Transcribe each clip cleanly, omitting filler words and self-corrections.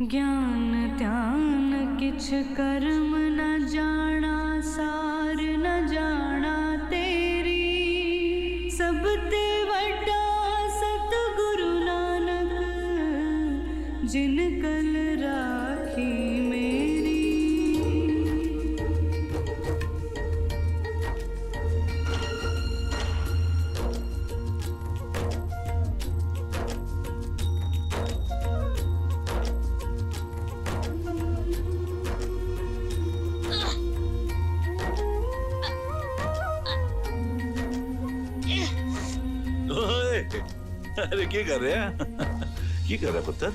ज्ञान ध्यान किछ कर्म न जाना, सार न जाना तेरी। सब ते वड्डा सतगुरु नानक, जिन कल राखी मेरी। अरे की कर रहे हैं? की कर रहा पुत्र?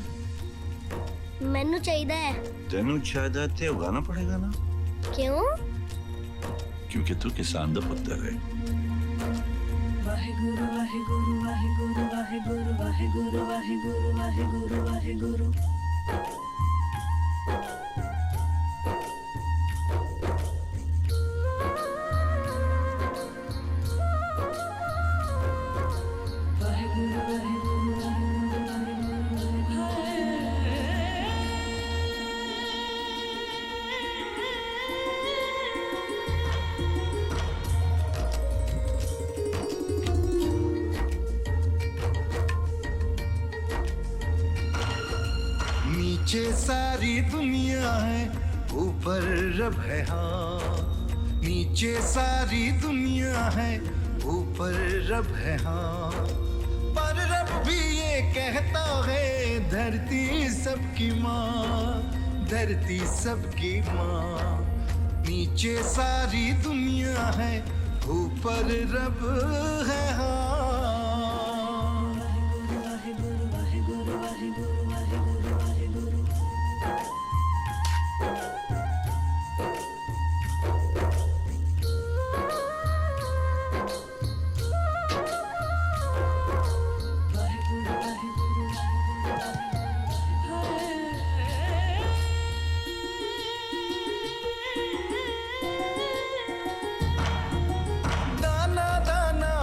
मैनू चाहिए है। तेनू चाहिए ते उगाना पड़ेगा ना। क्यों? क्योंकि तू किसान दा पुत्र है। वाहेगुरु वाहेगुरु वाहेगुरु वाहेगुरु वाहेगुरु वाहेगुरु वाहेगुरु वाहेगुरु। नीचे सारी दुनिया है, ऊपर रब है। हाँ, नीचे सारी दुनिया है, ऊपर रब है। हाँ, पर रब भी ये कहता है, धरती सबकी माँ, धरती सबकी माँ। नीचे सारी दुनिया है, ऊपर रब है। हाँ,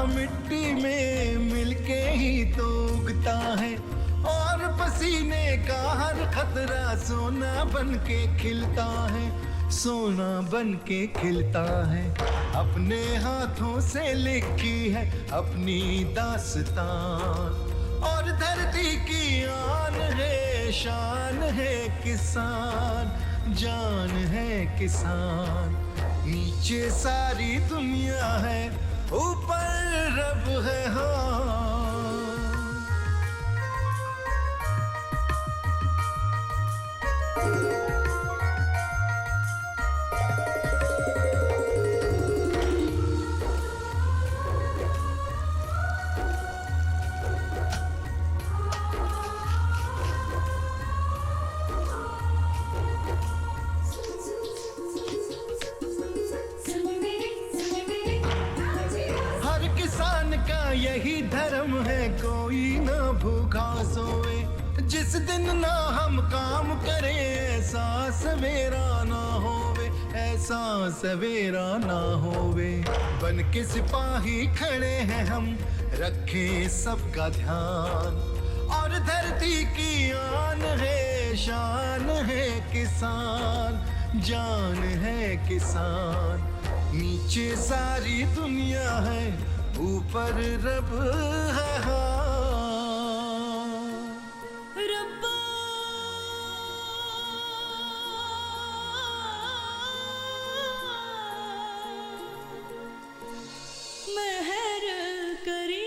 मिट्टी में मिलके ही तो उगता है, और पसीने का हर खतरा सोना बन के खिलता है, सोना बन के खिलता है। अपने हाथों से लिखी है अपनी दास्तान, और धरती की आन है, शान है किसान, जान है किसान। नीचे सारी दुनिया है, ऊपर रब है। हाँ, यही धर्म है, कोई ना भूखा सोए। जिस दिन ना हम काम करें, ऐसा सवेरा ना होवे, ऐसा सवेरा ना होवे। बन के सिपाही खड़े हैं हम, रखें सबका ध्यान, और धरती की आन है, शान है किसान, जान है किसान। नीचे सारी दुनिया है, ऊपर रब है। रब्बा मेहर करी।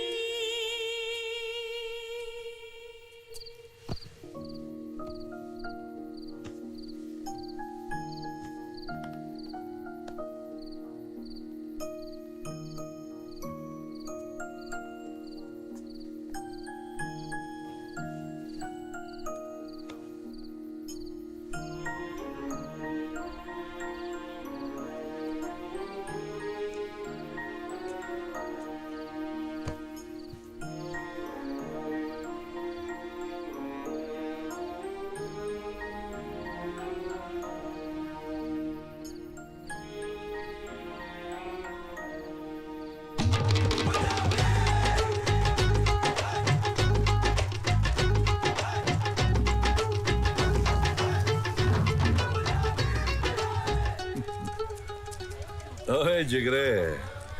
ओए जिगरे,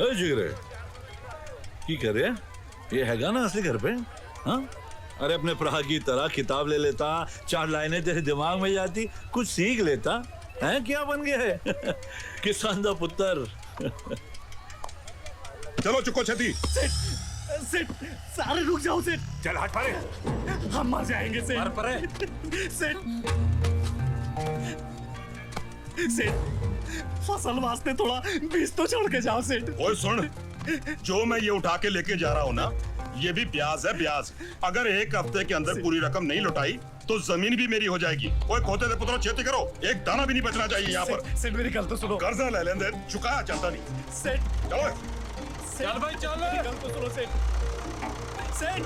ओए जिगरे, की कर रहे? ये हैगा ना असली घर पे? हाँ? अरे अपने भरा की तरह किताब ले लेता, 4 लाइनें तेरे दिमाग में जाती, कुछ सीख लेता। हैं क्या बन गया है? किसान दा पुत्र। चलो चुको छती। सेठ, सारे रुक जाओ सेठ। चल हाथ पारे। हम मर जाएंगे सेठ। मर परे। सेठ, सेठ, फसल वास्ते थोड़ा बीज तो छोड़ के जाओ सेठ। ओए सुन, जो मैं ये उठा के लेके जा रहा हूँ ना, ये भी ब्याज है, ब्याज। अगर 1 हफ्ते के अंदर पूरी रकम नहीं लौटाई तो जमीन भी मेरी हो जाएगी। ओए खोते दे पुत्रों, खेती करो, एक दाना भी नहीं बचना चाहिए यहाँ पर। सेठ मेरी गल तो सुनो। कर्जा ले लेंदे, चुकाया चलता नहीं। सेठ, चलो चल भाई चल। मेरी गल तो सुनो सेठ। सेठ,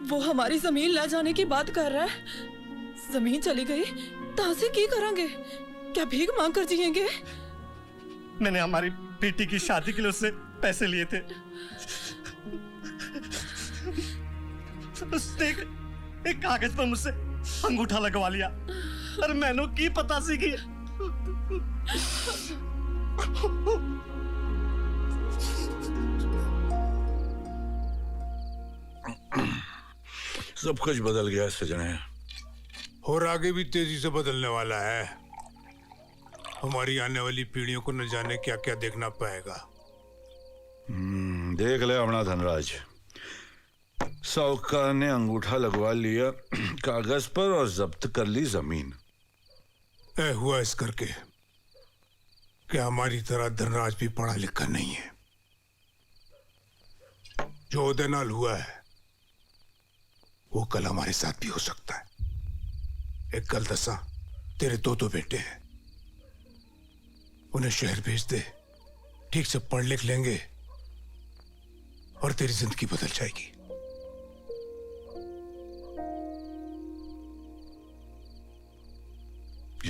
वो हमारी जमीन ले जाने की बात कर रहा है। जमीन चली गई तो से की करेंगे? क्या भीख मांग कर जिएंगे? मैंने हमारी बेटी की शादी के लिए उससे पैसे लिए थे। उसने एक कागज पर मुझसे अंगूठा लगवा लिया और मैंने की पता सी की सब कुछ बदल गया सजने, और आगे भी तेजी से बदलने वाला है। हमारी आने वाली पीढ़ियों को न जाने क्या क्या देखना पाएगा। देख ले अपना धनराज, साहूकार ने अंगूठा लगवा लिया कागज पर और जब्त कर ली जमीन। ऐ हुआ इस करके कि हमारी तरह धनराज भी पढ़ा लिखा नहीं है। जो उदय नाल हुआ है वो कल हमारे साथ भी हो सकता है। एक कल दसा तेरे 2 बेटे हैं, उन्हें शहर भेज दे, ठीक से पढ़ लिख लेंगे और तेरी जिंदगी बदल जाएगी।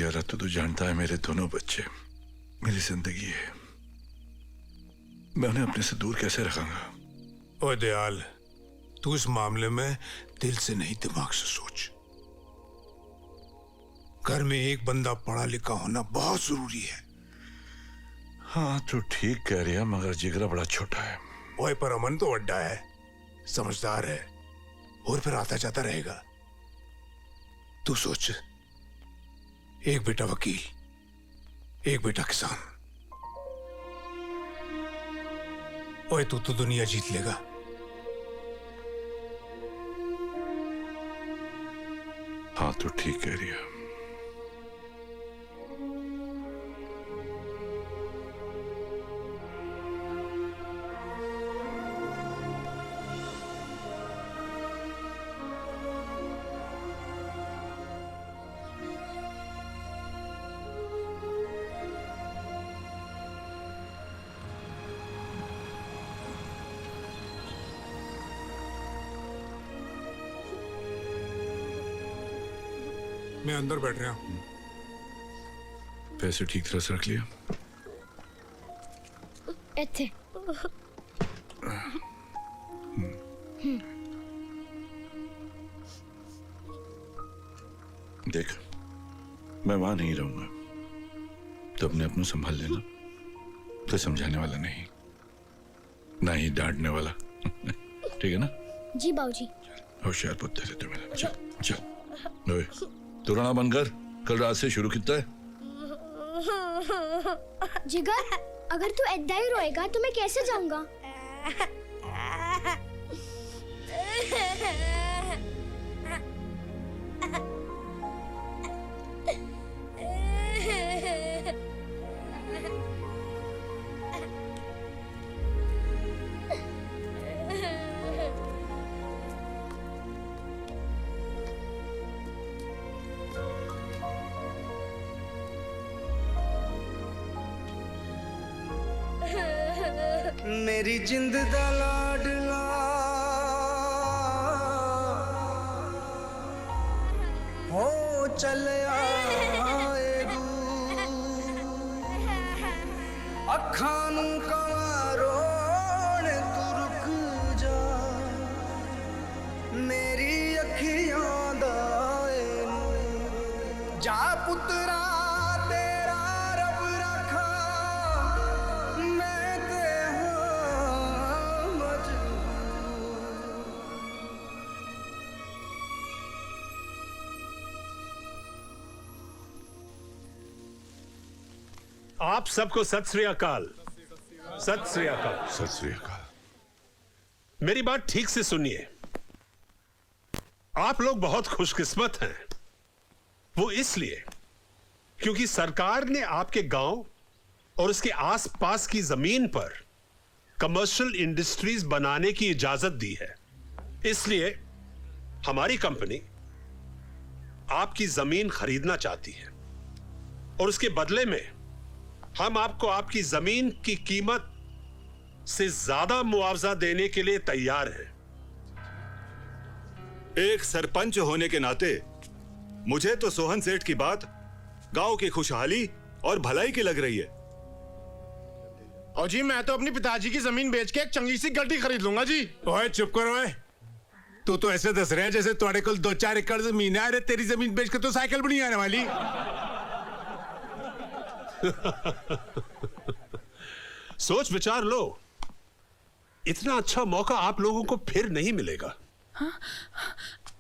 यार तो जानता है मेरे दोनों बच्चे मेरी जिंदगी है, मैं उन्हें अपने से दूर कैसे रखूंगा? ओ दयाल, तू इस मामले में दिल से नहीं दिमाग से सोच। घर में एक बंदा पढ़ा लिखा होना बहुत जरूरी है। हाँ तो ठीक कह रही है, मगर जिगरा बड़ा छोटा है। ओए पर अमन तो अड्डा है, समझदार है और फिर आता जाता रहेगा। तू सोच, एक बेटा वकील, एक बेटा किसान। ओए तू तो दुनिया जीत लेगा। हाँ तो ठीक कह रही है। मैं अंदर बैठ रहा हूं। पैसे ठीक तरह से रख लिया? ਇੱਥੇ देख, मैं वहां नहीं रहूंगा तो अपने आप को संभाल लेना। तो समझाने वाला नहीं, ना ही डांटने वाला। ठीक है ना? जी बाबूजी। होशियार पुत्र है तू मेरा। चल चल, ओए तू रोना बंद कर, कल रात से शुरू किया है। जिगर, अगर तू ऐदा ही रोएगा तो मैं कैसे जाऊंगा? मेरी जिंद दा लाडला हो चल आए अखां नूं काला जा पुत्रा तेरा रब रखा मैं ते हाँ मजबूर। आप सबको सत श्री अकाल। सत श्री अकाल। सत श्री अकाल। मेरी बात ठीक से सुनिए। आप लोग बहुत खुशकिस्मत हैं। वो इसलिए क्योंकि सरकार ने आपके गांव और उसके आसपास की जमीन पर कमर्शियल इंडस्ट्रीज बनाने की इजाजत दी है। इसलिए हमारी कंपनी आपकी जमीन खरीदना चाहती है और उसके बदले में हम आपको आपकी जमीन की कीमत से ज्यादा मुआवजा देने के लिए तैयार हैं। एक सरपंच होने के नाते मुझे तो सोहन सेठ की बात गांव की खुशहाली और भलाई की लग रही है। और जी मैं तो अपनी पिताजी की जमीन बेच के एक चंगी सी गड्डी खरीद लूंगा जी। ओए चुप करो। ओए तू तो ऐसे दस रहे हैं जैसे तुम्हारे कुल 2-4 एकड़ जमीन है। अरे तेरी जमीन बेच के तो साइकिल भी नहीं आने वाली। सोच विचार लो। इतना अच्छा मौका आप लोगों को फिर नहीं मिलेगा। हाँ?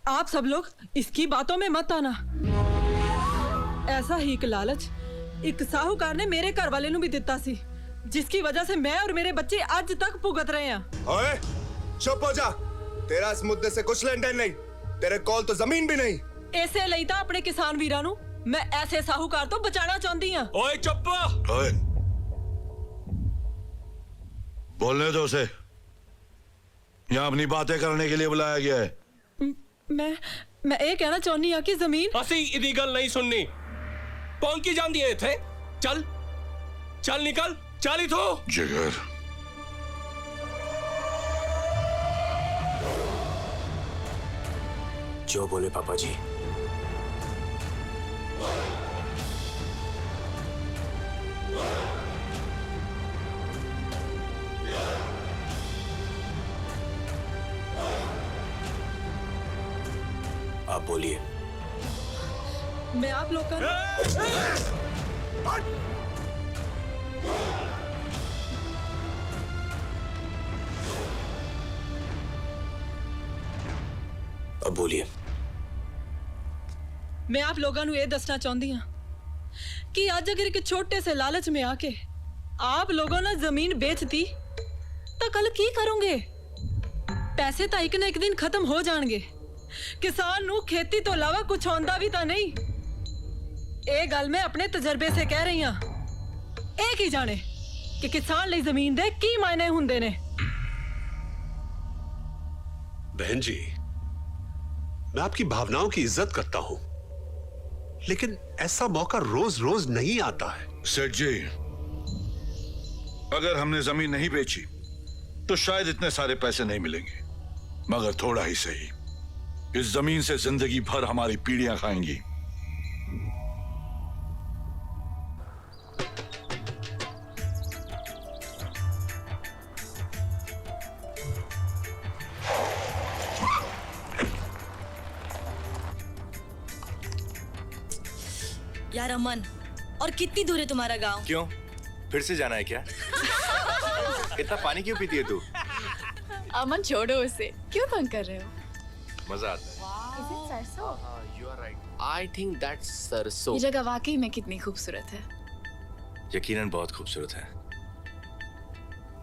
आप सब लोग इसकी बातों में मत आना। ऐसा ही एक लालच एक साहूकार ने मेरे घर वाले ਨੂੰ भी ਦਿੱਤਾ ਸੀ, जिसकी वजह से मैं और मेरे बच्चे आज तक भुगत रहे हैं। ओए चुप हो जा। तेरा इस मुद्दे से कुछ लेन देन नहीं। तेरे कोल तो जमीन भी नहीं। ਇਸੇ ਲਈ ਤਾਂ ਆਪਣੇ ਕਿਸਾਨ ਵੀਰਾਂ ਨੂੰ मैं ऐसे साहूकार तो बचाना चाहती हूँ। ओए चुप। ओए बोलने दो उसे। यहाँ अपनी बातें करने के लिए बुलाया गया है। मैं ये कहना चाहनी हूँ कि जमीन ਅਸੀਂ ਇਹਦੀ ਗੱਲ ਨਹੀਂ ਸੁਣਨੀ। ਪਹੁੰਚ ਕੀ ਜਾਂਦੀ ਹੈ ਇੱਥੇ? ਚੱਲ ਚੱਲ ਨਿਕਲ ਚੱਲ ਇਥੋਂ। जिगर जो बोले पापा जी। आप बोलिए। मैं आप लोग का अब बोलिए। मैं आप लोगों ਨੂੰ ਇਹ ਦੱਸਣਾ ਚਾਹੁੰਦੀ ਹਾਂ कि आज अगर एक छोटे से लालच में आके आप लोगों ने जमीन बेचती तो कल की करोगे? पैसे तो एक ना एक दिन खत्म हो जाएंगे। किसान ਨੂੰ खेती तो अलावा कुछ आंदा भी तो नहीं। ये गल मैं अपने तजर्बे से कह रही हाँ। एक ही जाने कि किसान ਲਈ ਜ਼ਮੀਨ ਦੇ ਕੀ ਮਾਇਨੇ ਹੁੰਦੇ ਨੇ। बहन जी, मैं आपकी भावनाओं की इज्जत करता हूं, लेकिन ऐसा मौका रोज रोज नहीं आता है। सेठ जी, अगर हमने जमीन नहीं बेची तो शायद इतने सारे पैसे नहीं मिलेंगे, मगर थोड़ा ही सही इस जमीन से जिंदगी भर हमारी पीढ़ियां खाएंगी। यार अमन, और कितनी दूर है तुम्हारा गांव? क्यों, फिर से जाना है क्या? इतना पानी क्यों पीती है तू? अमन छोड़ो उसे, क्यों तंग कर रहे हो? मजा आता है। सरसों? You are right. I think that's सरसों। ये जगह वाकई में कितनी खूबसूरत है। यकीनन बहुत खूबसूरत है।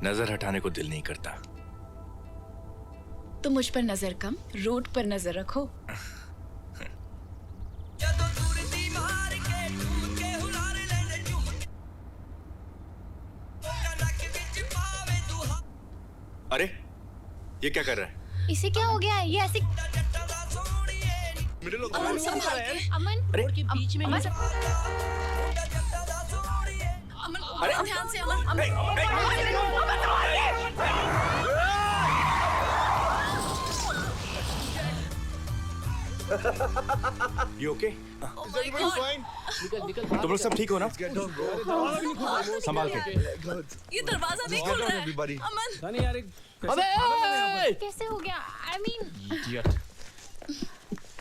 नजर हटाने को दिल नहीं करता। तो मुझ पर नजर कम, रोड पर नजर रखो। अरे ये क्या कर रहा है? इसे क्या हो गया है? ये ऐसे अमन संभाल के। अमन रोड के बीच में अमन ध्यान से। You okay? तुम लोग सब ठीक हो ना? संभाल के। ये दरवाजा नहीं खुल रहा है। अमन अबे कैसे हो गया? I mean,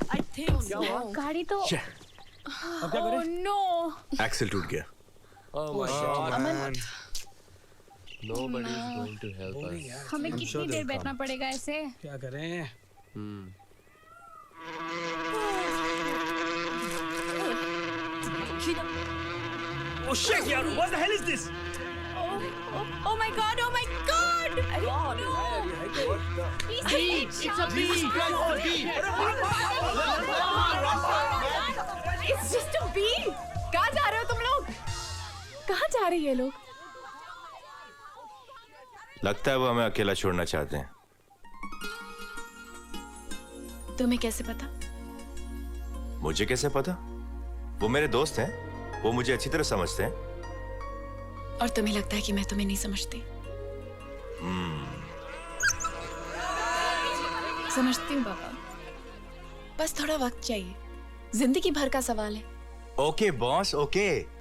आई थिंक गाड़ी तो अब क्या करें? नो एक्सेल टूट गया। अमन Nobody is going to help us. हमें कितनी देर बैठना पड़ेगा ऐसे? क्या करें? Oh shit, yaar! What the hell is this? Oh my god! Oh my god! No! Please, it's a bee! It's just a bee! कहाँ जा रहे हो तुम लोग? कहाँ जा रहे हैं ये लोग? लगता है वो हमें अकेला छोड़ना चाहते हैं। तुम्हें कैसे पता? मुझे कैसे पता? वो मेरे दोस्त हैं, वो मुझे अच्छी तरह समझते हैं। और तुम्हें लगता है कि मैं तुम्हें नहीं समझती? समझती हूँ पापा, बस थोड़ा वक्त चाहिए, जिंदगी भर का सवाल है। Okay boss, okay.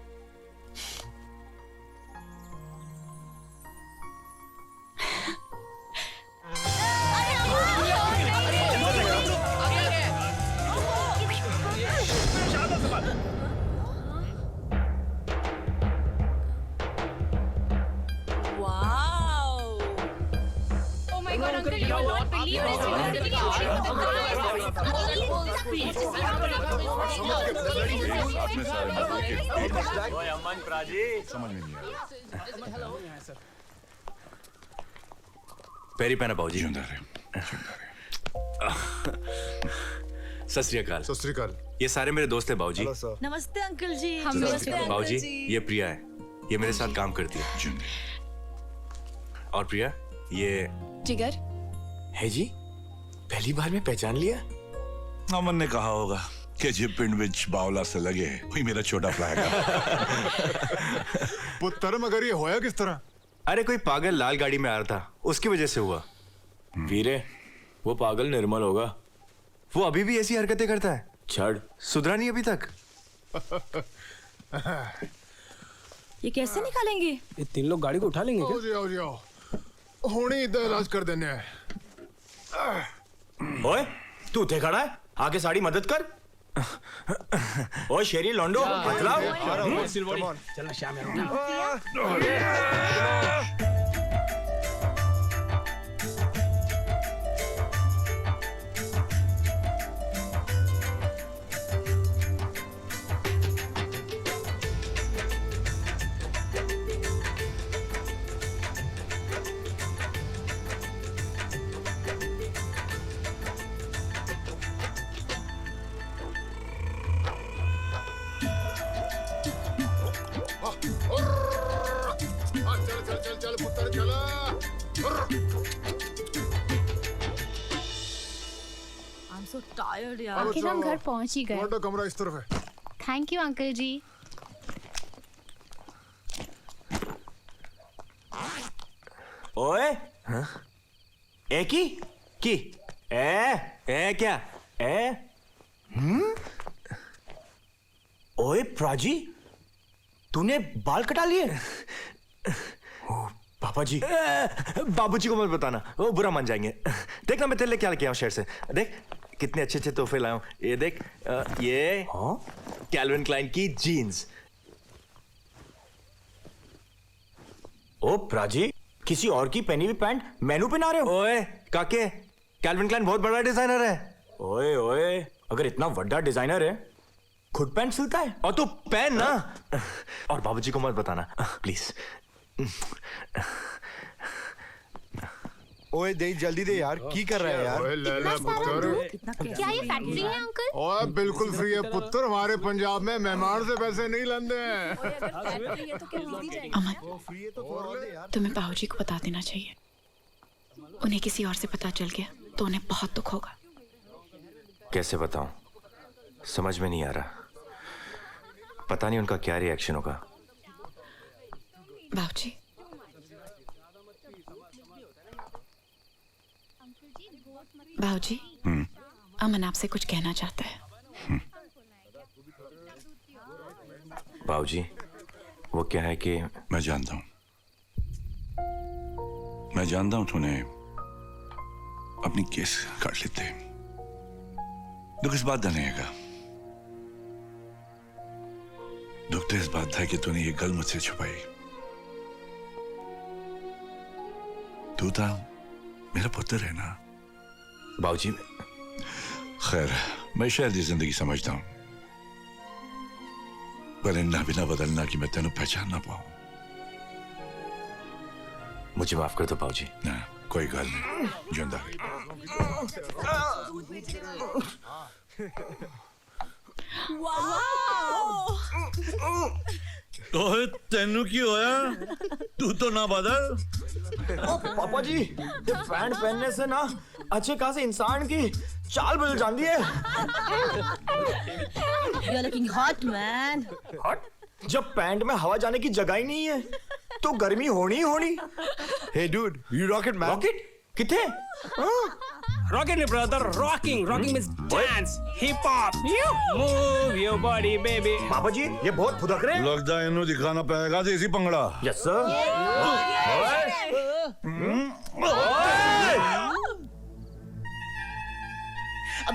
पैरी पहना बाबूजी। सत श्री अकाल। सत श्री अकाल। ये सारे मेरे दोस्त हैं बाबूजी। नमस्ते अंकल जी। बाबूजी ये प्रिया है, ये मेरे साथ काम करती है। और प्रिया ये जिगर है जी। पहली बार में पहचान लिया। अमन ने कहा होगा कि जे पिंड विच बावला से लगे वही मेरा छोटा फ्लैग है। पुत्र मगर ये होया किस तरह? अरे कोई पागल लाल गाड़ी में आ रहा था, उसकी वजह से हुआ। वीरे वो पागल निर्मल होगा, वो अभी भी ऐसी हरकतें करता है। छड़ सुधरा नहीं अभी तक। ये कैसे निकालेंगे? ये तीन लोग गाड़ी को उठा लेंगे क्या? आओ जी आओ जी आओ, होनी इधर इलाज कर देने हैं। ओए तू थे खड़ा है, आके साड़ी मदद कर। ओए शेरी लौंडो बतलाओ। चलना शाम है। चल पुत्र चला। I'm so tired यार। आखिर हम घर पहुंच ही गए। तुम्हारा कमरा इस तरफ है। थैंक यू अंकल जी। ओए ए की ए क्या ए ओए प्राजी तूने बाल कटा लिए? पापा जी बाबूजी को मत बताना, वो बुरा मान जाएंगे। देख ना मैं तेरे लिए क्या लेके आया हूं शहर से। देख कितने अच्छे अच्छे तोहफे लाया हूं। ये देख ये कैल्विन क्लाइन की जीन्स। ओ प्राजी किसी और की पहनी हुई पैंट मैनू पहना रहे हो? ओए काके कैल्विन क्लाइन बहुत बड़ा डिजाइनर है। ओए ओए अगर इतना बड़ा डिजाइनर है खुद पैंट सिलता है? और तू पहन ना। और बाबूजी को मत बताना प्लीज। ओए दे जल्दी दे यार, की कर रहा है यार? ओए ले ले पुत्र। क्या ये फैक्ट्री है अंकल? ओए बिल्कुल फ्री है पुत्र, हमारे पंजाब में मेहमान से पैसे नहीं लेंदे हैं। अमन तुम्हें बाबूजी को बता देना चाहिए, उन्हें किसी और से पता चल गया तो उन्हें बहुत दुख होगा। कैसे बताऊं, समझ में नहीं आ रहा। पता नहीं उनका क्या रिएक्शन होगा। बाबूजी बाबूजी अमन आपसे कुछ कहना चाहता है। बाबूजी वो क्या है कि मैं जानता हूं तूने अपनी केस काट लेते दुख इस बात नहीं है दुख तो इस बात था कि तूने ये गल मुझसे छुपाई। तू था मेरा पुत्र है ना बाबूजी। खैर मैं शायद ये जिंदगी समझता हूं, पर इन्ना भी ना बदलना कि मैं तेन पहचान ना पाऊं। मुझे माफ कर दो बाबूजी। ना कोई गल नहीं, जिंदा ओए तेनू की होया? तू तो ना बदल। पापा जी ये पैंट पहनने से ना अच्छे खासे इंसान की चाल बदल जाती है। You're looking hot, man. हट? जब पैंट में हवा जाने की जगह ही नहीं है तो गर्मी होनी ही होनी। Hey dude, you rocket man. Rocket किथे? Rocking it, brother. Rocking means dance, hip hop. Move your body, baby. पापा जी ये बहुत फुदक रहे हैं। लगता है इन्हों दिखाना पड़ेगा देसी पंगड़ा। Yes sir.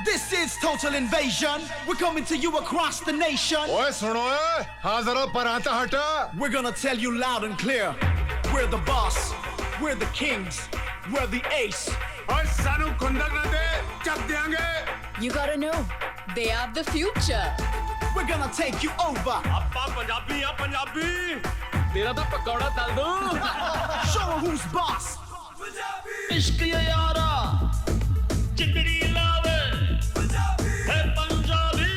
This is total invasion. We're coming to you across the nation. ओए सुनो हाँ जरा पराता हटा। We're gonna tell you loud and clear. We're the boss. We're the kings. We're the ace. और सानू खुंदक ना दे, चक देंगे। You gotta know, they are the future. We're gonna take you over. अपा पंजाबी या पंजाबी। तेरा तो पकौड़ा तल दूं। Show 'em who's boss. इश्क ये यारा, जिंदड़ी लावे, है पंजाबी,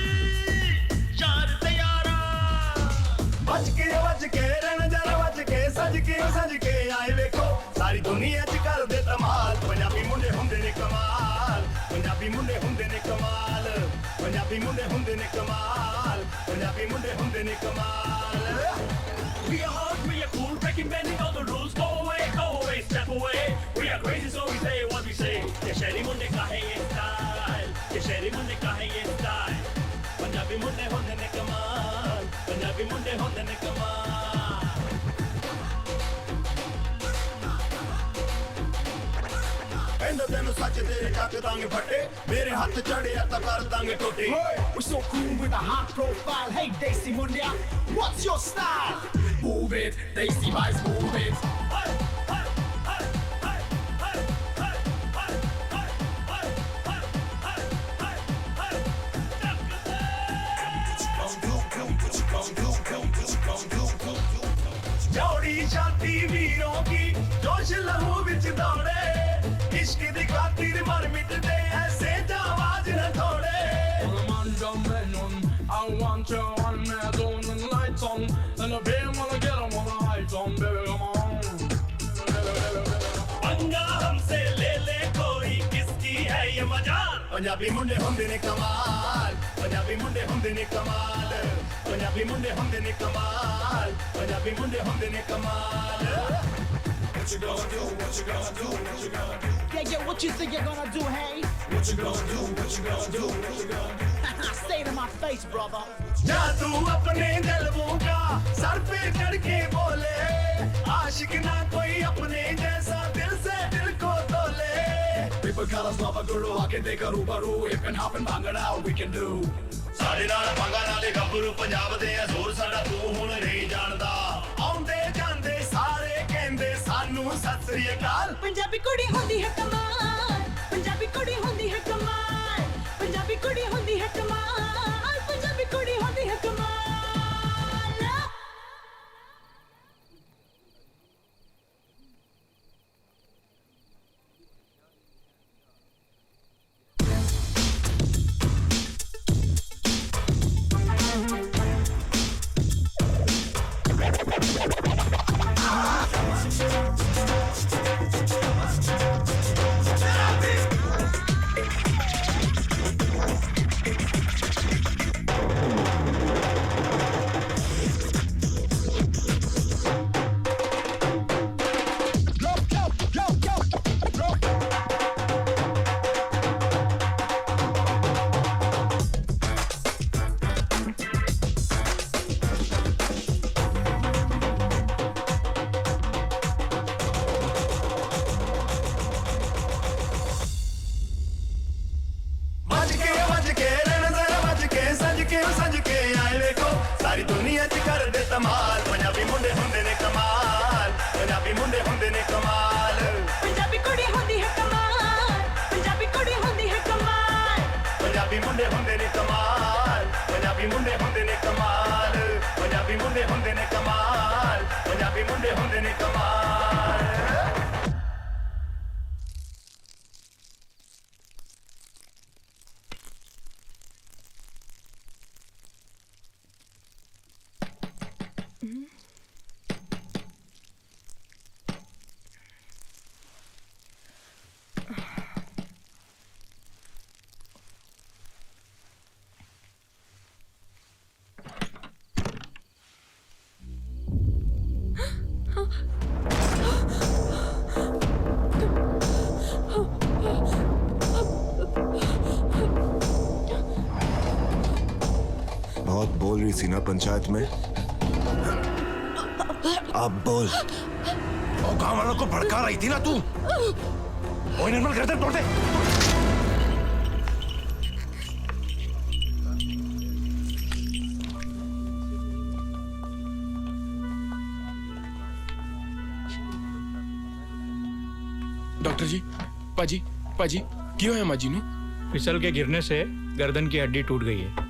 चार तैयारा। बच के रहना जरा बच के सज के आए देखो सारी दुनिया च कर दे धमाल। पंजाबी मुंडे हुंदे ने कमाल, पंजाबी मुंडे हुंदे ने कमाल, पंजाबी मुंडे हुंदे ने कमाल, पंजाबी मुंडे हुंदे ने कमाल। We are hard, we are cool, breaking, bending all the rules. Go away, step away. We are crazy, so we say what we say. ये शहरी मुंडे का है ये style, ये शहरी मुंडे का है ये style. पंजाबी मुंडे होंदे ने कमाल, पंजाबी मुंडे होंदे ने कमाल. ਕਹਿੰਦਾ ਤੈਨੂੰ ਸੱਚ ਤੇਰੇ ਕੱਟ ਦਾਂਗੇ ਫੱਟੇ ਮੇਰੇ ਹੱਥ ਚੜਿਆ ਤਾਂ ਕਰ ਦਾਂਗੇ ਟੋਟੇ। We're so cool with a hot profile. Hey Desi Mundia, what's your style? Move it, Desi boys, move it. जोड़ी जाती वीरों की जोश लहू बिच दौड़े इश्क दी खातिर मर मिटदे ऐसे आवाज न थोड़े। I want you on me, don't the lights on, and the beam wanna get 'em on the heights on, baby, come on. पंगा हमसे ले कोई किसकी है ये मजाल। पंजाबी मुंडे हुंदे ने कमाल, पंजाबी मुंडे हुंदे ने कमाल, पंजाबी मुंडे हुंदे ने कमाल, पंजाबी मुंडे हुंदे ने कमाल। What you gonna do? What you gonna do? What you gonna do? Yeah, what you think you're gonna do, hey? What you gonna do? What you gonna do? What you gonna do? Say to my face, brother. जा तू अपने दिलों का sir पे चढ़ के बोले, आशिक ना कोई अपने जैसा दिल से दिल को तोले। People call us Baba Guru, I can take a rubaru, if can hop and bang it out, we can do. ਸਾਡੇ ਨਾਲ ਪੰਗਾ ਨਾਲੇ ਗੱਭਰੂ ਪੰਜਾਬ ਦੇ ਆ ਜ਼ੋਰ ਸਾਡਾ ਤੂੰ ਹੁਣ ਨਹੀਂ ਜਾਣਦਾ। ਆਉਂਦੇ ਜਾਂਦੇ ਸਾਰੇ ਕਹਿੰਦੇ ਸਾਨੂੰ ਸਤਿ ਸ੍ਰੀ ਅਕਾਲ। ਪੰਜਾਬੀ ਕੁੜੀ ਹੁੰਦੀ ਹੈ ਕਮਾਲ, ਪੰਜਾਬੀ ਕੁੜੀ ਹੁੰਦੀ ਹੈ ਕਮਾਲ, ਪੰਜਾਬੀ ਕੁੜੀ ਹੁੰਦੀ ਹੈ ਕਮਾਲ, ਪੰਜਾਬੀ ਕੁੜੀ ਹੁੰਦੀ ਹੈ ਕਮਾਲ। सारी दुनिया च कर दे तमाल पंजाबी मुंडे हुंदे ने कमाल पंजाबी मुंडे हुंदे ने कमाल पंजाबी कुड़ी होंदी है कमाल पंजाबी कुड़ी होंदी है कमाल पंजाबी मुंडे हुंदे ने कमाल पंजाबी मुंडे हुंदे ने कमाल पंजाबी मुंडे हुंदे ने कमाल पंजाबी मुंडे हुंदे ने कमाल बहुत बोल रही थी ना पंचायत में। अब बोल। और गांव वालों को भड़का रही थी ना तू। ओए निर्मल गर्दन तोड़ दे। डॉक्टर जी, पाजी, पाजी, क्यों है माजी नू? फिसल के गिरने से गर्दन की हड्डी टूट गई है।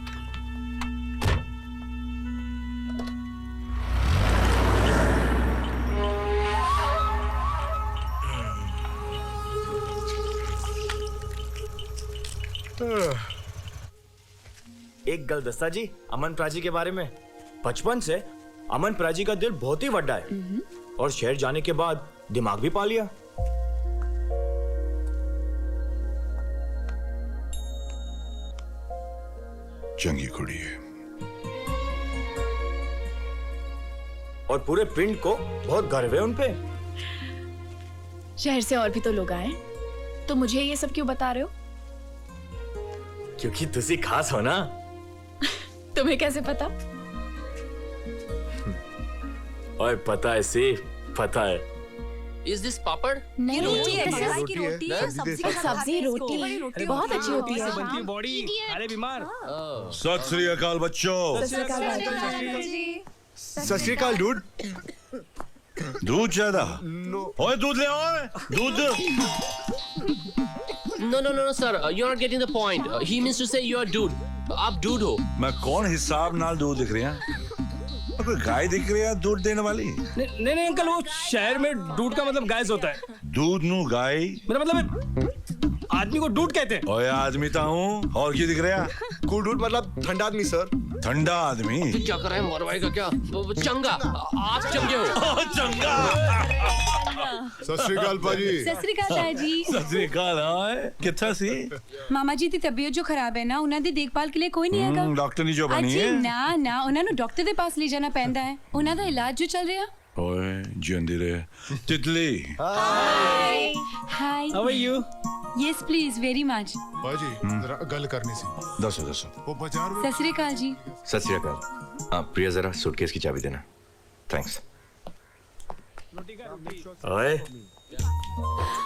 एक गल दस्ता जी अमन प्राजी के बारे में। बचपन से अमन प्राजी का दिल बहुत ही बड़ा है और शहर जाने के बाद दिमाग भी पा लिया। चंगी कुड़ी है और पूरे पिंड को बहुत गर्व है उनपे। शहर से और भी तो लोग आए, तो मुझे ये सब क्यों बता रहे हो? क्योंकि तुसी खास हो ना। तुम्हें कैसे पता? और पता है सिर्फ पता है। Is this पापड़? नहीं, रोटी है, रोटी है, सब्जी रोटी बहुत अच्छी होती है। बनती बॉडी, अरे बीमार। सत श्री अकाल बच्चों। सत श्री अकाल डूड। दूध ज्यादा? ओए दूध ले आओ, दूध। No, sir. You're not getting the point. He means to say you're dude. आप dude हो। मैं कौन हिसाब नाल दूध दिख रही है? कोई गाय दिख रही है दूध देने वाली? नहीं अंकल, वो शहर में दूध का मतलब गाय होता है। दूध नू गाय? मेरा मतलब आदमी को दूध कहते हैं। ओए आदमी तो हूँ, और क्या दिख रहा? कूल डूड मतलब ठंडा आदमी सर। ठंडा आदमी? क्या कर रहा है मोरवाई का क्या? चंगा, आप चंगे हो। चंगा। सत श्री अकाल पाजी। सत श्री अकाल ताजी। सत श्री अकाल। कितना सी? मामा जी दी तबीयत जो खराब है ना, उन्हां दी देखभाल के लिए कोई नहीं हैगा। डॉक्टर नहीं जो बनी है? ना उन्हां नु डॉक्टर दे पास ले जाना पैंदा है। उन्हां दा इलाज जो चल रहा। ओए जिंदी रहे। तितली। हाय। How are you? Yes please, very much. पाजी जरा गल करनी सी। दसो। वो बाजार में। सत श्री अकाल जी। सत श्री अकाल। हाँ प्रिया जरा सूटकेस की चाबी देना। थैंक्स। ओए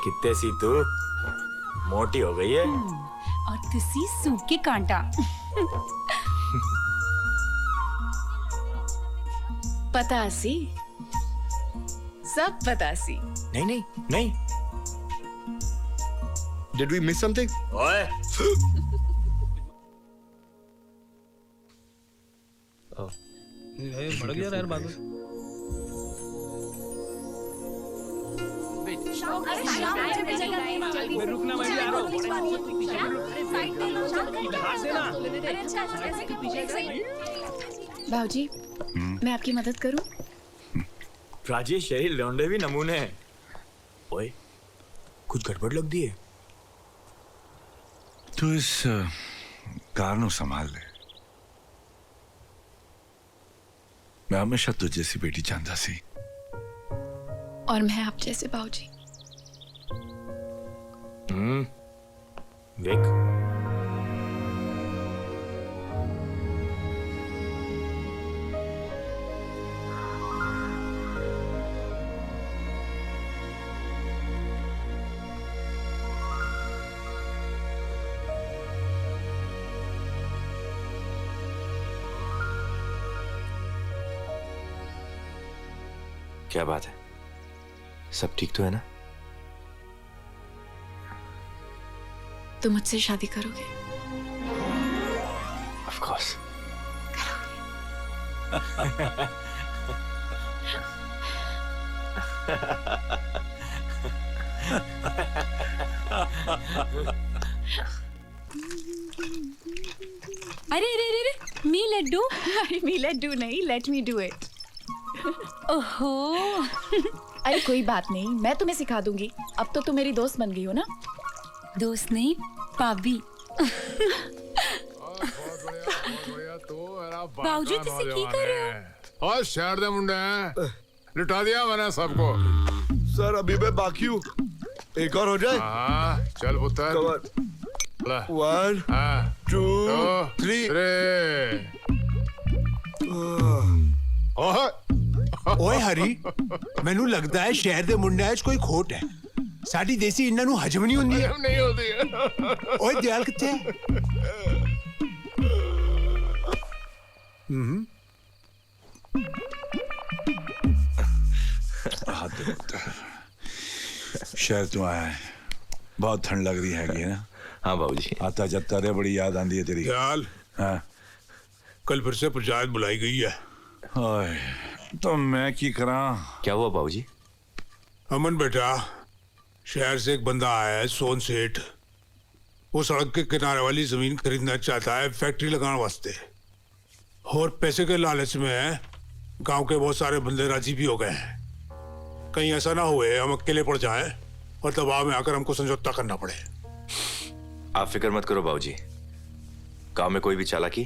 कितने सी तू? मोटी हो गई है। और तुसी सूप के कांटा। पता सी, सब पता सी। नहीं। Did we miss something? ओए। बढ़ गया यार बाबू। रुकना मैं भी आ रहा हूँ। भाऊजी, मैं आपकी मदद करूं? प्राची शहरी लौंडे भी नमूने हैं। ओए कुछ गड़बड़ लग दी है। तू इस कार नु संभाल ले। मैं हमेशा तुझ जैसी बेटी चाहता सी। और मैं आप जैसे भाऊजी। देख क्या बात है, सब ठीक तो है ना? तुम मुझसे शादी करोगे? Of course. अरे अरे अरे अरे, मी लड्डू। अरे मी लड्डू नहीं, लेट मी डू इट। ओहो। अरे कोई बात नहीं, मैं तुम्हें सिखा दूंगी। अब तो तुम मेरी दोस्त बन गई हो ना? दोस्त नहीं, भाभी। बाबूजी तुसी की कर रहे हो? और शहर दे मुंडे हैं, लुटा दिया मैंने सबको। सर अभी मैं बाकी हूँ, एक और हो जाए। हाँ चल पुत्र। 1 2 3 ओए हरी, मैनू लगता है शहर दे मुंडे च कोई खोट है। साडी देसी इन्हां नू हजम नहीं होंदी है। नहीं होती है। ओए दयाल कित्थे है? शहर तू आया है, बहुत ठंड लग रही है ना? हाँ बाबूजी। आता जाता रे, बड़ी याद आंदी है तेरी। दयाल, हाँ कल फिर से पंचायत बुलाई गई है। ओए, तो मैं की करा? क्या हुआ बाबूजी? अमन बेटा, शहर से एक बंदा आया है, सोन सेठ। वो सड़क के किनारे वाली जमीन खरीदना चाहता है फैक्ट्री लगाने वास्ते, और पैसे के लालच में गांव के बहुत सारे बंदे राजी भी हो गए हैं। कहीं ऐसा ना हुए हम अकेले पड़ जाएं और दबाव में आकर हमको समझौता करना पड़े। आप फिक्र मत करो बाबूजी, गांव में कोई भी चालाकी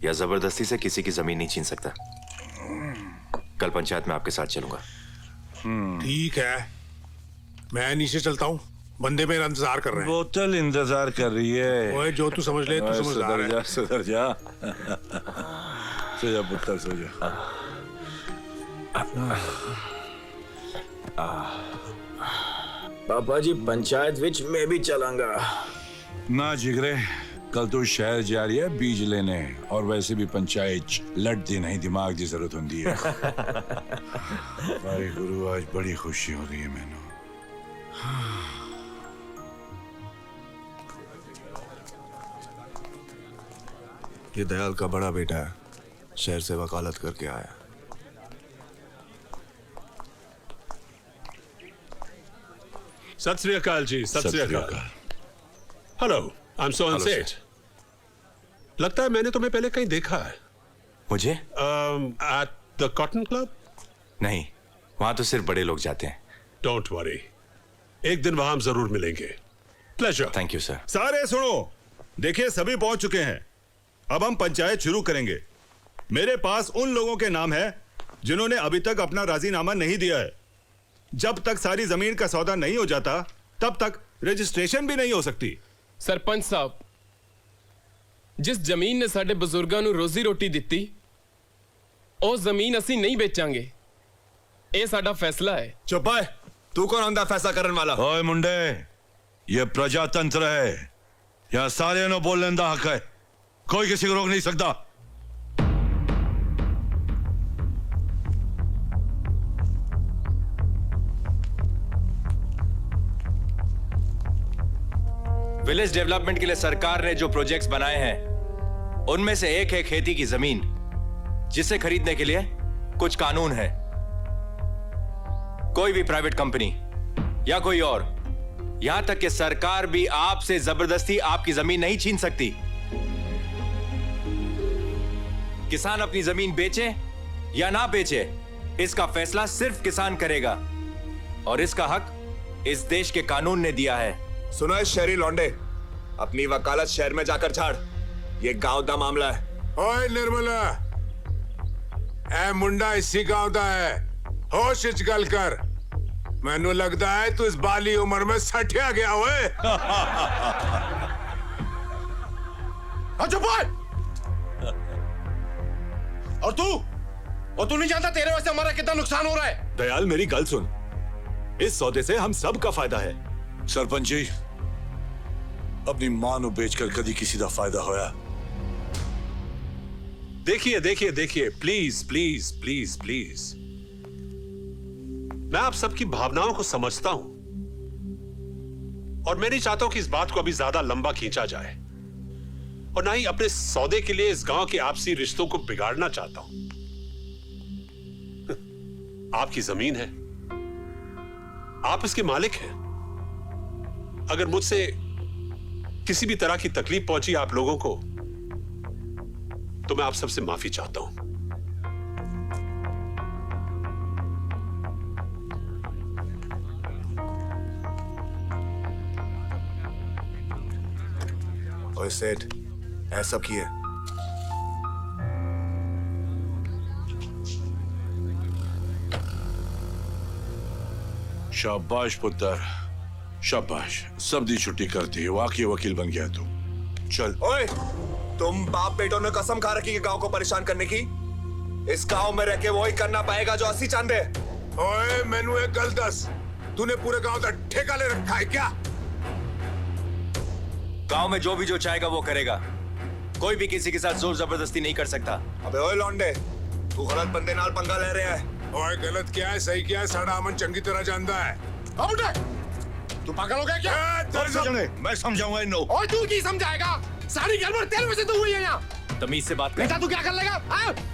या जबरदस्ती से किसी की जमीन नहीं छीन सकता। कल पंचायत में आपके साथ चलूंगा। ठीक है, मैं नीचे चलता हूँ, बंदे मेरा इंतजार कर रहे हैं। बोतल इंतजार कर रही है। ओए जो तू समझ ले, तू समझदार है। सुधर जा सो जा पुत्र, सो जा। पापा जी पंचायत विच मैं भी चलांगा। ना जिगरे, कल तू शहर जा रही है बीज लेने, और वैसे भी पंचायत लड़ती नहीं, दिमाग की जरूरत होती है। भाई गुरु, आज बड़ी खुशी हो रही है मैंने। ये दयाल का बड़ा बेटा है, शहर से वकालत करके आया। सत श्री अकाल जी। सत श्री अकाल। हेलो, आई एम सोहन सेठ। लगता है मैंने तुम्हें पहले कहीं देखा है। मुझे? At the cotton club? नहीं, वहां तो सिर्फ बड़े लोग जाते हैं। डोंट वरी, एक दिन वहां हम जरूर मिलेंगे। प्लेजर। Thank you sir. सारे सुनो, देखिए सभी पहुंच चुके हैं। अब हम पंचायत शुरू करेंगे। मेरे पास उन लोगों के नाम है जिन्होंने अभी तक अपना राजीनामा नहीं दिया है। जब तक सारी जमीन का सौदा नहीं हो जाता, तब तक रजिस्ट्रेशन भी नहीं हो सकती। सरपंच साहब, जिस जमीन ने साडे बुजुर्गां नूं रोजी रोटी दित्ती, ਉਹ ਜ਼ਮੀਨ ਅਸੀਂ नहीं बेचांगे। ਇਹ ਸਾਡਾ फैसला है। चुप है, तू कौन होंदा फैसला करने वाला? ओए मुंडे, ये प्रजातंत्र है, यहाँ सारे नो बोलने का हक है, कोई किसी को रोक नहीं सकता। विलेज डेवलपमेंट के लिए सरकार ने जो प्रोजेक्ट्स बनाए हैं, उनमें से एक है खेती की जमीन, जिसे खरीदने के लिए कुछ कानून है। कोई भी प्राइवेट कंपनी या कोई और, यहां तक कि सरकार भी आपसे जबरदस्ती आपकी जमीन नहीं छीन सकती। किसान अपनी जमीन बेचे या ना बेचे, इसका फैसला सिर्फ किसान करेगा, और इसका हक इस देश के कानून ने दिया है। सुनो है शहरी लौंडे, अपनी वकालत शहर में जाकर झाड़, ये गांव का मामला है। ओए निर्मला, ए मुंडा इसी गांव का है, होश इच गल कर। मैनू लगता है तू इस बाली उम्र में सठिया गया हुए। चुप और तू नहीं जानता तेरे वजह से हमारा कितना नुकसान हो रहा है। दयाल मेरी गल सुन, इस सौदे से हम सब का फायदा है। सरपंच जी, अपनी मां नु बेचकर कदी किसी का फायदा होया? देखिए देखिए देखिए, प्लीज प्लीज प्लीज प्लीज, मैं आप सबकी भावनाओं को समझता हूं और मैं नहीं चाहता हूं कि इस बात को अभी ज्यादा लंबा खींचा जाए और ना ही अपने सौदे के लिए इस गांव के आपसी रिश्तों को बिगाड़ना चाहता हूं। आपकी जमीन है, आप इसके मालिक हैं। अगर मुझसे किसी भी तरह की तकलीफ पहुंची आप लोगों को तो मैं आप सबसे माफी चाहता हूं। ओए सेठ, ऐसा किए शाबाश पुत्र, शाबाश। सब दी छुट्टी करती है, वाकई वकील बन गया तू। चल। ओए, तुम बाप बेटों ने कसम खा रखी कि गांव को परेशान करने की। इस गांव में रह के वही करना पाएगा जो 80 चांदे। ओए मैनू एक गल दस, तूने पूरे गांव का ठेका ले रखा है क्या? गांव में जो भी जो चाहेगा वो करेगा, कोई भी किसी के साथ जोर जबरदस्ती नहीं कर सकता। अबे ओए लौंडे, तू गलत बंदे नाल पंगा ले रहा है। ओए गलत क्या है सही क्या है साड़ा अमन चंगी तरह जानता है। अब उठे, तू पागल हो गया क्या? मैं समझाऊंगा इन। और तू की समझाएगा? सारी गड़बड़ तेरे वजह से तो हुई है यहाँ। तमीज से बात कर। बेटा तू क्या कर लेगा?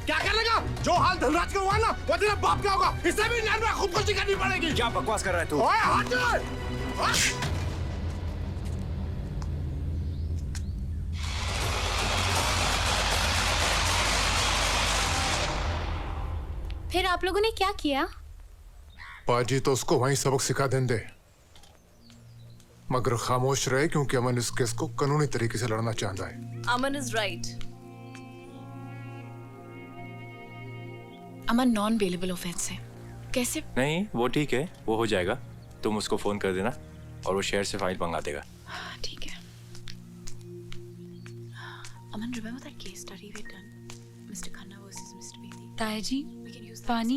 क्या कर लेगा? जो हाल धनराज का हुआ ना वो तेरा बाप का होगा। इससे भी नैन में खुदकुशी करनी पड़ेगी। क्या बकवास कर रहा है तू? ओए हाथ जोड़। फिर आप लोगों ने क्या किया? पाजी तो उसको वहीं सबक सिखा देंगे, मगर खामोश रहे क्योंकि अमन इस केस को कानूनी तरीके से लड़ना चाहता है। Aman is right. Aman non bailable offence है। कैसे? नहीं वो ठीक है, वो हो जाएगा। तुम उसको फोन कर देना और वो शहर से फाइल मंगा देगा। ठीक है। Aman remember that case study we done, mister Khanna versus mister Bedi. ताया जी, पानी।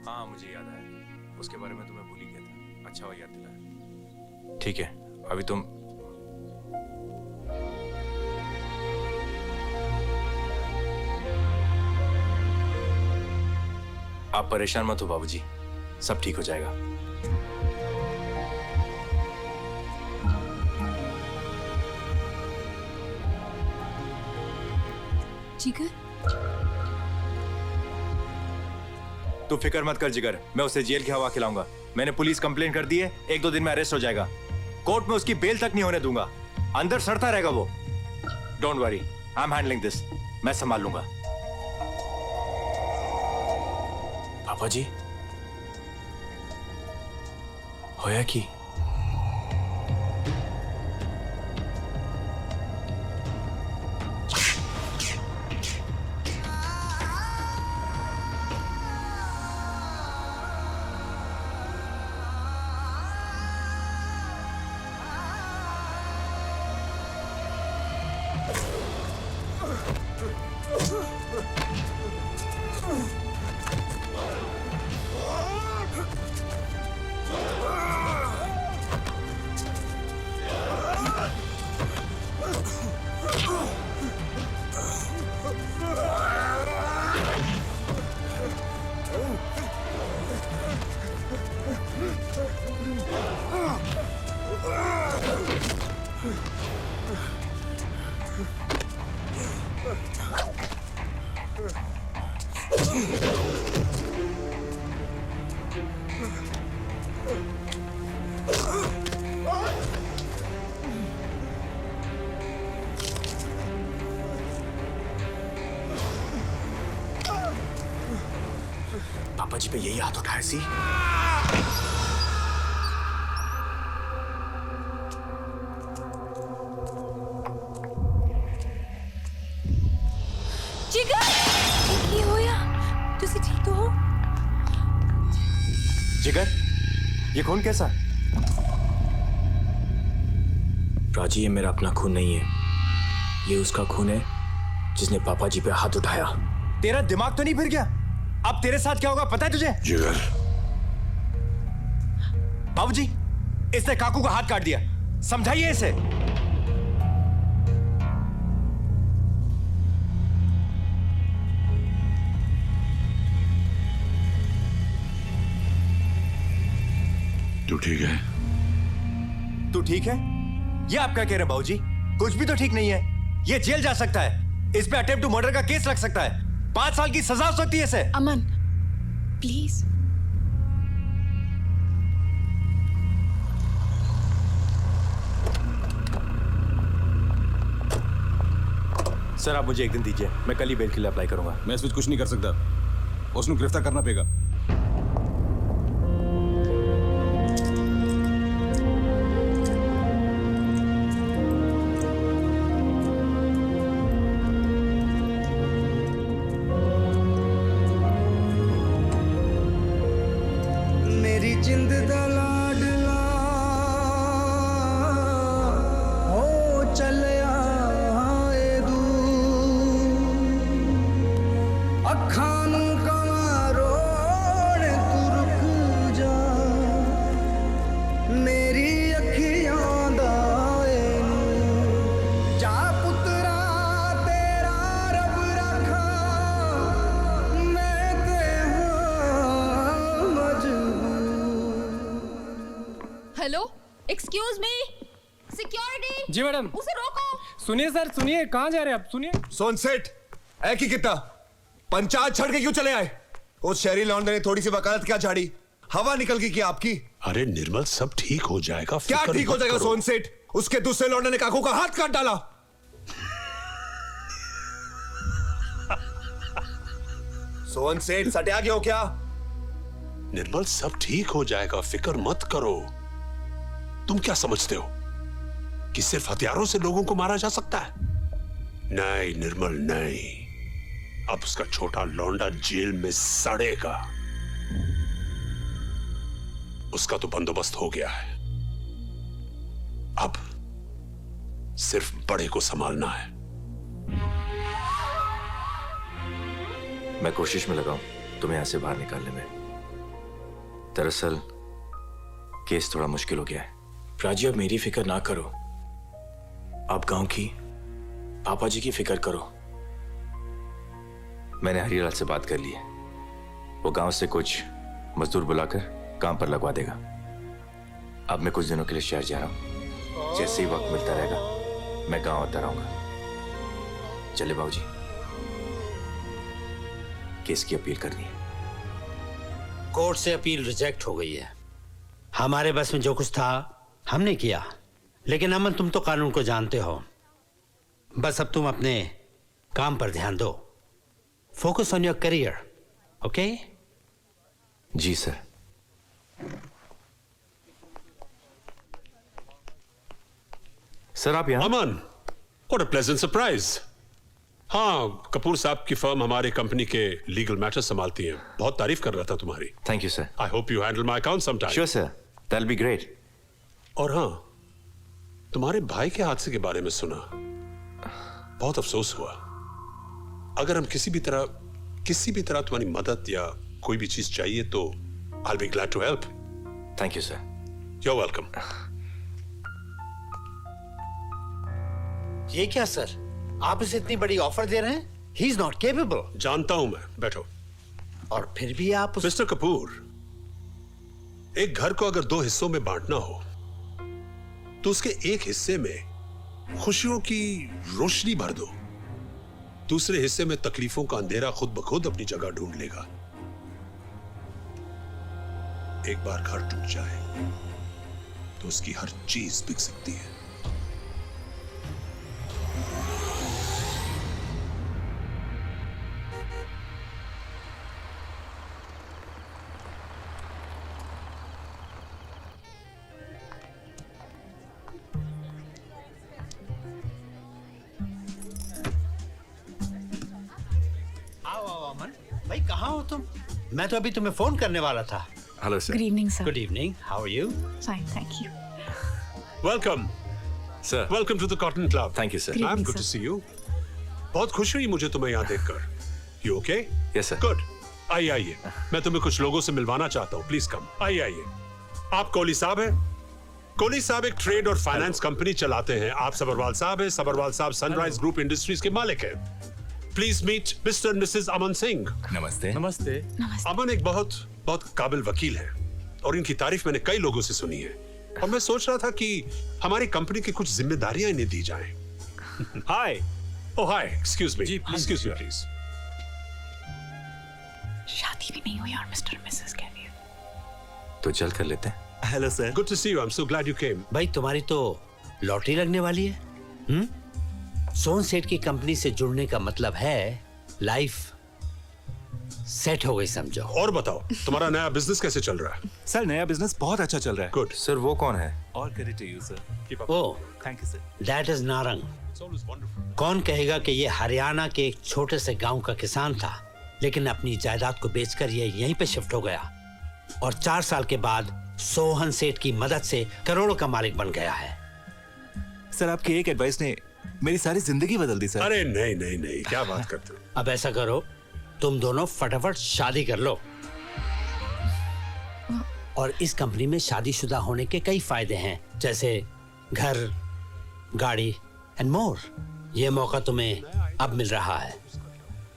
हाँ मुझे याद आया, उसके बारे में तुम्हें भूल ही गया था। अच्छा हुआ याद दिलाया। ठीक है, अभी तुम आप परेशान मत हो बाबूजी, सब ठीक हो जाएगा। जिगर, तू फिक्र मत कर जिगर, मैं उसे जेल की हवा खिलाऊंगा। मैंने पुलिस कंप्लेन कर दी है, 1-2 दिन में अरेस्ट हो जाएगा। कोर्ट में उसकी बेल तक नहीं होने दूंगा, अंदर सड़ता रहेगा वो। Don't worry, I am handling this, मैं संभाल लूंगा। पापा जी, होया की? पापा जी पे यही हाथ उठाया सी। जिगर, की होया? तुसी ठीक तो हो? जिगर, ये खून कैसा? राजी, ये मेरा अपना खून नहीं है, ये उसका खून है जिसने पापा जी पे हाथ उठाया। तेरा दिमाग तो नहीं फिर गया? अब तेरे साथ क्या होगा पता है तुझे? जिगर, बाबूजी, इसने काकू का हाथ काट दिया, समझाइए इसे। तू ठीक है? तू ठीक है? ये आप क्या कह रहे हैं बाबूजी? कुछ भी तो ठीक नहीं है। ये जेल जा सकता है। इस पे अटेम्प्ट टू मर्डर का केस लग सकता है। 5 साल की सजा हो सकती है इसे। अमन प्लीज। सर आप मुझे एक दिन दीजिए, मैं कल ही बेल के लिए अप्लाई करूंगा। मैं इसमें कुछ नहीं कर सकता, उसको गिरफ्तार करना पड़ेगा। मेरी जिंद दा लाडला हो चलिया ए दूर अखां नूं कवां रोण तू रुक जा मेरी अखियां दा ए नूर जा पुत्रा तेरा रब रखा मैं ते हां मजबूर। Hello excuse me security. जी मैडम। उसे रोको। सुनिए सर, सुनिए, कहाँ जा रहे हैं आप? सुनिए। सोनसेठ है कि कितना पंचायत छोड़ के क्यों चले आए? उस शहरी लौंडे ने थोड़ी सी वकालत क्या झाड़ी, हवा निकल गई क्या आपकी? अरे निर्मल, सब ठीक हो जाएगा। क्या फिक्र ठीक हो मत जाएगा करो। सोनसेठ? उसके दूसरे लौंडे ने काकू का हाथ काट डाला। सोनसेठ सटिया क्यों क्या? निर्मल, सब ठीक हो जाएगा, फिक्र मत करो। तुम क्या समझते हो कि सिर्फ हथियारों से लोगों को मारा जा सकता है? नहीं निर्मल, नहीं। अब उसका छोटा लौंडा जेल में सड़ेगा। उसका तो बंदोबस्त हो गया है। अब सिर्फ बड़े को संभालना है। मैं कोशिश में लगा हूं तुम्हें यहां से बाहर निकालने में। दरअसल केस थोड़ा मुश्किल हो गया है। प्राची, अब मेरी फिक्र ना करो, आप गांव की पापा जी की फिक्र करो। मैंने हरिलाल से बात कर ली है, वो गांव से कुछ मजदूर बुलाकर काम पर लगवा देगा। अब मैं कुछ दिनों के लिए शहर जा रहा हूं। जैसे ही वक्त मिलता रहेगा मैं गांव आता रहूंगा। चले बाबूजी, केस की अपील करनी है। कोर्ट से अपील रिजेक्ट हो गई है। हमारे बस में जो कुछ था हमने किया, लेकिन अमन तुम तो कानून को जानते हो। बस अब तुम अपने काम पर ध्यान दो। Focus on your career, okay? जी सर। सर आप यहाँ? Aman, what a pleasant surprise. हाँ, कपूर साहब की फर्म हमारी कंपनी के लीगल मैटर संभालती है। बहुत तारीफ कर रहा था तुम्हारी। Thank you sir. I hope you handle my account sometime. Sure sir, that'll be great. और हाँ, तुम्हारे भाई के हादसे के बारे में सुना, बहुत अफसोस हुआ। अगर हम किसी भी तरह तुम्हारी मदद या कोई भी चीज चाहिए तो I'll be glad to help. Thank you sir. You're welcome. ये क्या सर, आप इसे इतनी बड़ी ऑफर दे रहे हैं? He is not capable. जानता हूं मैं, बैठो। और फिर भी आप मिस्टर कपूर, एक घर को अगर 2 हिस्सों में बांटना हो तो उसके एक हिस्से में खुशियों की रोशनी भर दो, दूसरे हिस्से में तकलीफों का अंधेरा खुद ब खुद अपनी जगह ढूंढ लेगा। एक बार घर टूट जाए तो उसकी हर चीज बिक सकती है। भाई कहाँ हो तुम? मैं तो अभी तुम्हें फोन करने वाला था। Hello sir. Good evening sir. Good evening, how are you? Fine, thank you. Welcome sir. Welcome to the cotton club. Thank you sir. I am good to see you. बहुत खुशी हुई मुझे तुम्हें यहाँ देखकर। You okay? Yes sir. Good. आइए आइए, मैं तुम्हें कुछ लोगों से मिलवाना चाहता हूँ। Please come. आइए आइए। आप कोहली साहब हैं? कोहली साहब एक ट्रेड और फाइनेंस कंपनी चलाते हैं। आप सबरवाल साहब हैं। सबरवाल साहब सनराइज ग्रुप इंडस्ट्रीज के मालिक हैं। Please meet mister and missus Aman Singh. नमस्ते। नमस्ते। अमन एक बहुत काबिल वकील है और इनकी तारीफ मैंने कई लोगों से सुनी है और मैं सोच रहा था कि हमारी कंपनी की कुछ जिम्मेदारियां इन्हें दी जाएं। Hi, oh hi, excuse me, excuse me please. शादी भी नहीं हुई और मिस्टर मिसेस कह रही है। तो चल कर लेते हैं। Hello sir. Good to see you, I am so glad you came. भाई तुम्हारी तो लॉटरी लगने वाली है। सोहन सेठ की कंपनी से जुड़ने का मतलब है लाइफ सेट हो गई समझो। और बताओ तुम्हारा नया बिजनेस कैसे चल रहा है? सर नया बिजनेस बहुत अच्छा चल रहा है। गुड सर, वो कौन है? All credit to you sir. Oh, thank you sir. That is Narang. कौन कहेगा कि ये हरियाणा के एक छोटे से गांव का किसान था, लेकिन अपनी जायदाद को बेचकर ये यहीं पे शिफ्ट हो गया और 4 साल के बाद सोहन सेठ की मदद से करोड़ों का मालिक बन गया है। सर आपकी एक एडवाइस ने मेरी सारी जिंदगी बदल दी सर। अरे नहीं नहीं नहीं, क्या बात करते हो? अब ऐसा करो, तुम दोनों फटाफट शादी कर लो। और इस कंपनी में शादीशुदा होने के कई फायदे हैं, जैसे घर, गाड़ी एंड मोर। ये मौका तुम्हें अब मिल रहा है,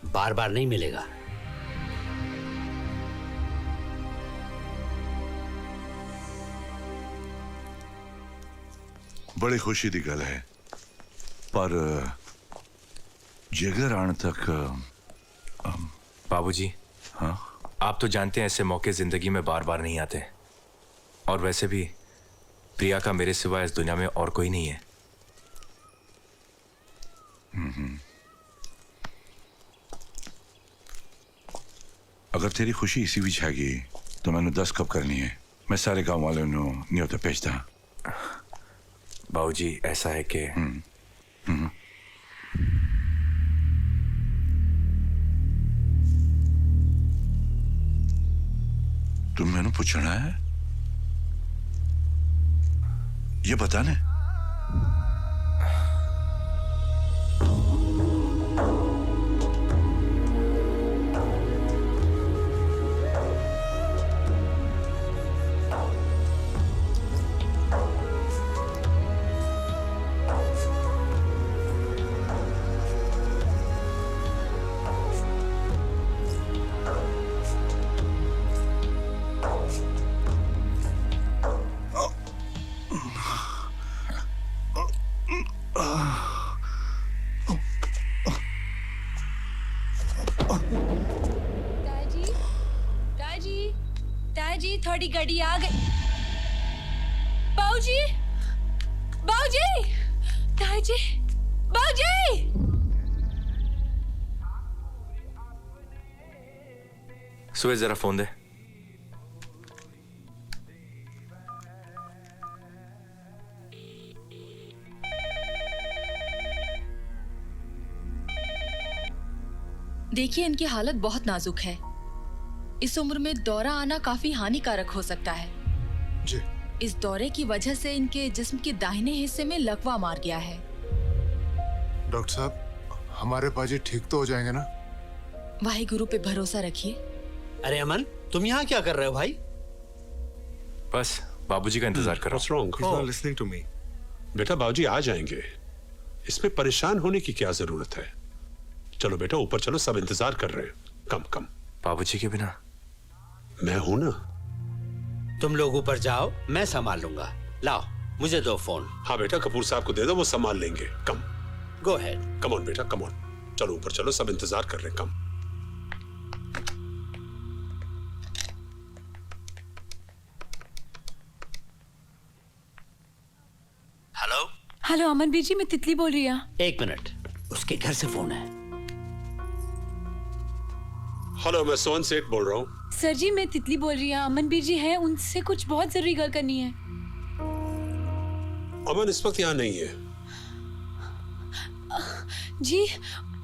बार बार नहीं मिलेगा। बड़ी खुशी दी गल है, पर जिगर आने तक बाबूजी, हाँ? आप तो जानते हैं ऐसे मौके जिंदगी में बार बार नहीं आते और वैसे भी प्रिया का मेरे सिवा इस दुनिया में और कोई नहीं है। अगर तेरी खुशी इसी विच हैगी तो मैंने 10 कप करनी है। मैं सारे गांव वालों नो न्योता भेजता। बाबूजी ऐसा है कि तुम मैंने पूछना है, ये बता ने। थोड़ी गड़ी आ गई। बाऊजी, बाऊजी, ताजी, बाऊजी। सुबह जरा फोन दे। देखिए, इनकी हालत बहुत नाजुक है। इस उम्र में दौरा आना काफी हानिकारक हो सकता है। जी। इस दौरे की वजह से इनके जिस्म के दाहिने हिस्से में लकवा मार गया है। डॉक्टर साहब, हमारे पाजी ठीक तो हो जाएंगे ना? वाहिगुरु पे भरोसा रखिए। अरे अमन, तुम यहाँ क्या कर रहे हो भाई? बस बाबूजी का इंतजार कर रहा हूँ। He's not listening to me. बेटा बाबूजी आ जाएंगे, इसमें परेशान होने की क्या जरूरत है? चलो बेटा ऊपर चलो, सब इंतजार कर रहे हैं। कम कम। बाबूजी के बिना मैं हूं ना। तुम लोग ऊपर जाओ, मैं संभाल लूंगा। लाओ मुझे दो फोन। हाँ बेटा, कपूर साहब को दे दो, वो संभाल लेंगे। कम गो हेड। कम ऑन बेटा, कम ऑन। चलो ऊपर चलो, सब इंतजार कर रहे हैं। कम। हेलो हेलो अमन बीर जी, मैं तितली बोल रही हूँ। 1 मिनट, उसके घर से फोन है। हेलो, मैं सोहन सेठ बोल रहा हूँ। सर जी, मैं तितली बोल रही हूँ। अमन बीर जी हैं, उनसे कुछ बहुत जरूरी गल करनी है। अमन इस वक्त यहाँ नहीं है। जी,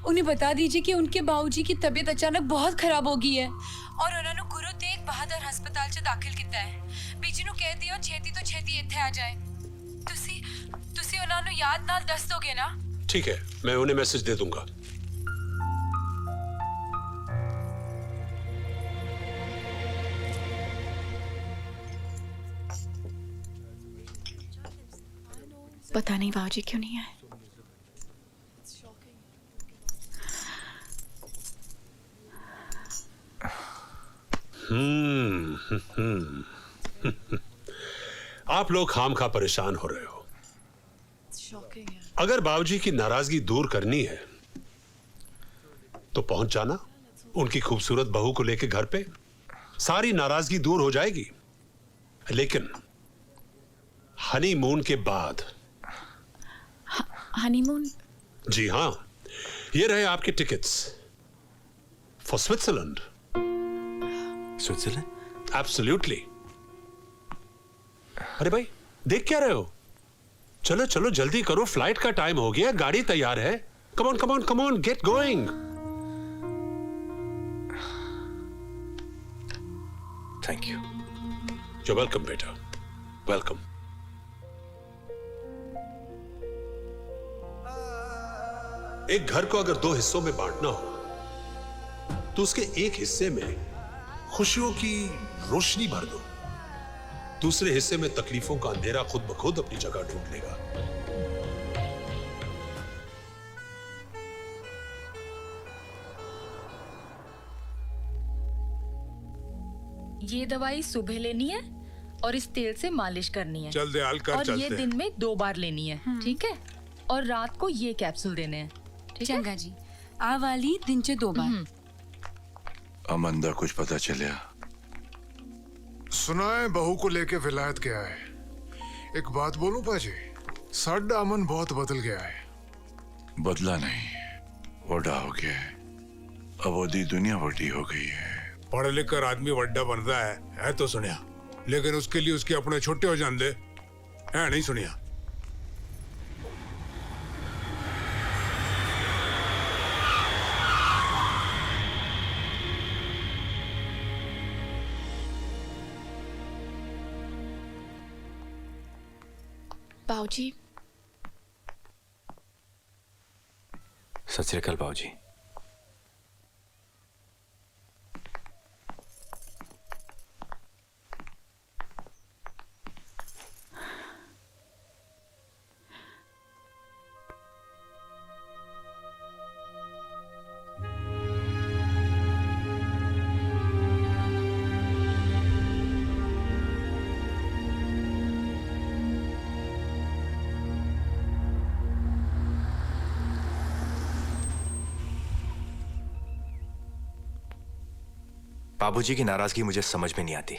उन्हें बता दीजिए कि उनके बाबूजी की तबीयत अचानक बहुत खराब हो गई है और उन्होंने गुरु तेग बहादुर हस्पताल च दाखिल किया है। बीजी ਨੂੰ ਕਹਿ ਦਿਓ ਛੇਤੀ ਤੋਂ ਛੇਤੀ ਇੱਥੇ आ जाए। ਤੁਸੀਂ ਉਹਨਾਂ ਨੂੰ याद नाल दस दोगे ना? ठीक है, मैं उन्हें मैसेज दे दूंगा। पता नहीं बाबूजी क्यों नहीं आए। आप लोग खामखा परेशान हो रहे हो। अगर बाबूजी की नाराजगी दूर करनी है तो पहुंच जाना उनकी खूबसूरत बहू को लेकर घर पे, सारी नाराजगी दूर हो जाएगी। लेकिन हनीमून के बाद। हनीमून? जी हाँ, ये रहे आपके tickets for Switzerland. Switzerland? Absolutely. अरे भाई देख क्या रहे हो? चलो चलो जल्दी करो, फ्लाइट का टाइम हो गया, गाड़ी तैयार है। Come on come on come on, get going. Thank you. You welcome बेटा, वेलकम। एक घर को अगर दो हिस्सों में बांटना हो तो उसके एक हिस्से में खुशियों की रोशनी भर दो, दूसरे हिस्से में तकलीफों का अंधेरा खुद ब खुद अपनी जगह ढूंढ लेगा। ये दवाई सुबह लेनी है और इस तेल से मालिश करनी है। चल दयाल कर, और चलते ये हैं। दिन में 2 बार लेनी है, ठीक है? और रात को ये कैप्सूल देने हैं, ठीक है? चंगा जी, आ वाली दिन च 2 बार। अमन कुछ पता चलिया? सुना है बहू को लेके विलायत गया है। एक बात बोलूं पाजी, साडा अमन बहुत बदल गया है। बदला नहीं, वड्डा हो गया है। अब ओदी दुनिया वड्डी हो गई है। पढ़ लिख कर आदमी वड्डा बनता है तो सुनिया, लेकिन उसके लिए उसके अपने छोटे हो जाते है नहीं सुनिया। बाबूजी। सत श्री अकाल बाबूजी। बाबूजी की नाराजगी मुझे समझ में नहीं आती।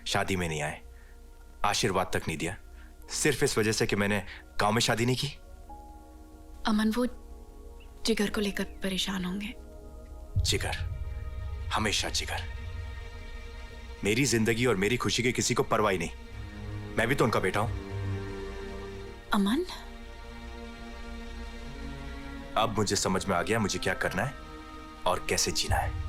शादी में नहीं आए, आशीर्वाद तक नहीं दिया, सिर्फ इस वजह से कि मैंने गांव में शादी नहीं की। अमन वो जिगर को लेकर परेशान होंगे। जिगर, हमेशा जिगर। मेरी जिंदगी और मेरी खुशी की किसी को परवाह नहीं। मैं भी तो उनका बेटा हूं। अमन, अब मुझे समझ में आ गया मुझे क्या करना है और कैसे जीना है।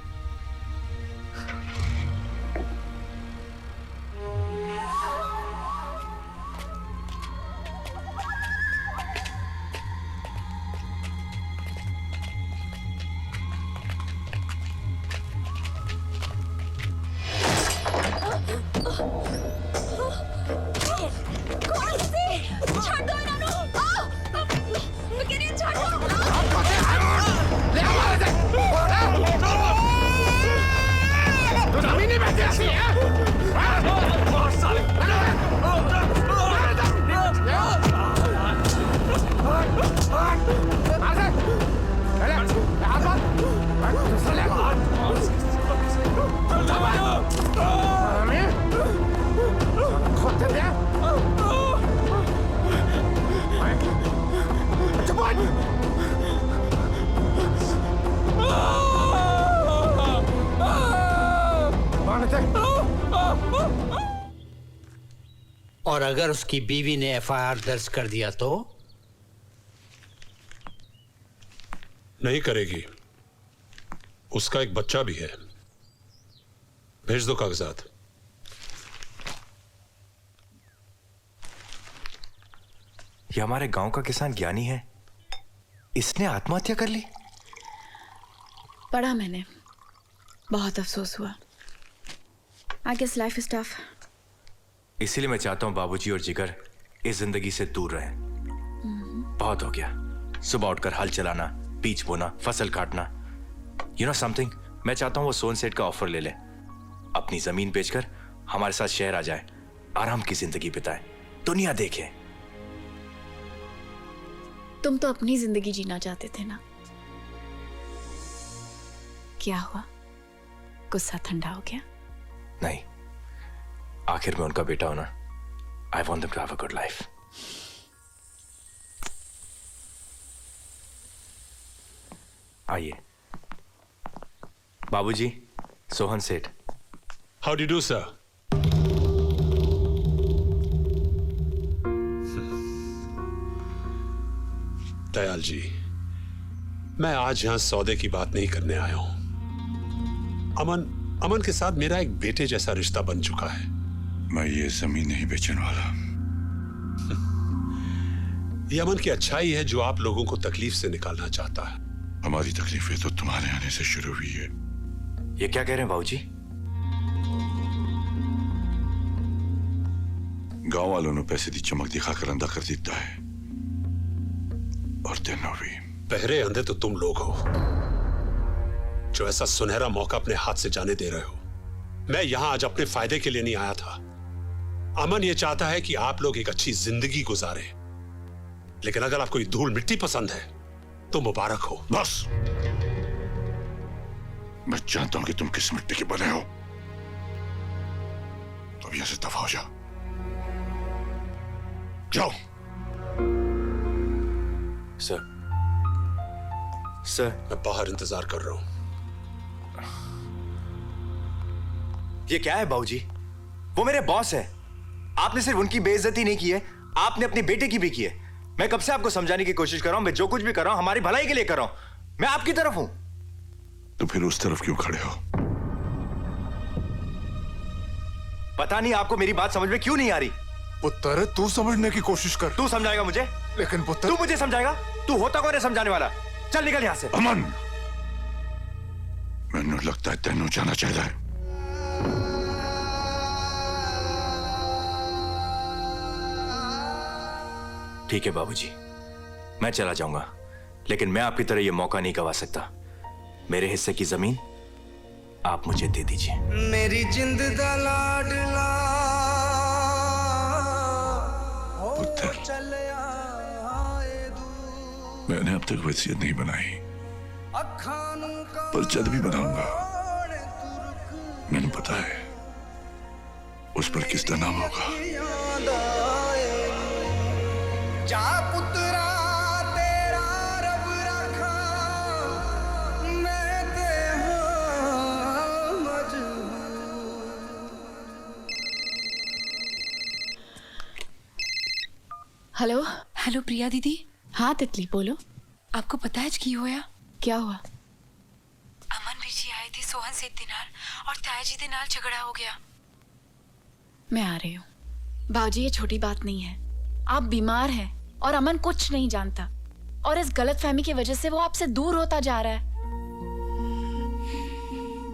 और अगर उसकी बीवी ने एफआईआर दर्ज कर दिया तो? नहीं करेगी, उसका एक बच्चा भी है। भेज दो कागजात। ये हमारे गांव का किसान ज्ञानी है, इसने आत्महत्या कर ली। पढ़ा मैंने, बहुत अफसोस हुआ। I guess life is tough. इसीलिए मैं चाहता हूं बाबूजी और जिगर इस जिंदगी से दूर रहें। बहुत हो गया, सुबह उठकर हल चलाना, बीज बोना, फसल काटना। यू नो समथिंग, मैं चाहता हूं वो सोन सेठ का ऑफर ले ले, अपनी जमीन बेचकर हमारे साथ शहर आ जाए आराम की जिंदगी बिताएं, दुनिया देखें। तुम तो अपनी जिंदगी जीना चाहते थे ना? क्या हुआ? गुस्सा ठंडा हो गया? नहीं, आखिर में उनका बेटा होना, I want them to have a good life. आइए। बाबूजी, Sohan Seth. How do do sir? Dayal ji, मैं आज यहां सौदे की बात नहीं करने आया हूं। अमन के साथ मेरा एक बेटे जैसा रिश्ता बन चुका है। मैं ये जमीन नहीं बेचने वाला। ये अमन की अच्छाई है जो आप लोगों को तकलीफ से निकालना चाहता है। हमारी तकलीफें तो तुम्हारे आने से शुरू हुई है। ये क्या कह रहे हैं बाबूजी? गांव वालों ने पैसे दी चमक दिखाकर अंधा कर देता है, और तेनो भी। पहरे अंधे तो तुम लोग हो जो ऐसा सुनहरा मौका अपने हाथ से जाने दे रहे हो। मैं यहां आज अपने फायदे के लिए नहीं आया था। अमन ये चाहता है कि आप लोग एक अच्छी जिंदगी गुजारें, लेकिन अगर आपको ये धूल मिट्टी पसंद है तो मुबारक हो। बस, मैं जानता हूं कि तुम किस मिट्टी के बने हो। तो अब यहां से दफा हो जाओ। जाओ। सर, मैं बाहर इंतजार कर रहा हूं। ये क्या है बाबूजी? वो मेरे बॉस है। आपने सिर्फ उनकी बेइज्जती नहीं की है, आपने अपने बेटे की भी की है। मैं कब से आपको समझाने की कोशिश कर रहा हूं, मैं जो कुछ भी कर रहा हूं हमारी भलाई के लिए कर रहा हूं। मैं आपकी तरफ हूं। तो फिर उस तरफ क्यों खड़े हो? पता नहीं आपको मेरी बात समझ में क्यों नहीं आ रही। पुत्र, तू समझने की कोशिश कर। तू समझाएगा मुझे? लेकिन पुत्र, तू मुझे समझाएगा? तू होता कौन है समझाने वाला? चल निकल यहां से। अमन, मैंने लगता है तेनू जाना चाहिए है। ठीक है बाबूजी, मैं चला जाऊंगा, लेकिन मैं आपकी तरह यह मौका नहीं गवा सकता। मेरे हिस्से की जमीन आप मुझे दे दीजिए। मेरी जिंद दा लाडला मैंने अब तक वसीयत नहीं बनाई, पर जल्द भी बनाऊंगा। मैंने पता है उस पर किसका नाम होगा। जा पुत्रा तेरा रब रखा, मैं ते हां मजबूर। हेलो। हेलो प्रिया दीदी। हाँ तितली, बोलो। आपको पता है आज की होया? क्या हुआ? अमन भी जी आए थे सोहन सेठ दे नाल, और ताया जी दे नाल झगड़ा हो गया। मैं आ रही हूँ। बाबूजी, ये छोटी बात नहीं है। आप बीमार हैं और अमन कुछ नहीं जानता, और इस गलतफहमी की वजह से वो आपसे दूर होता जा रहा है।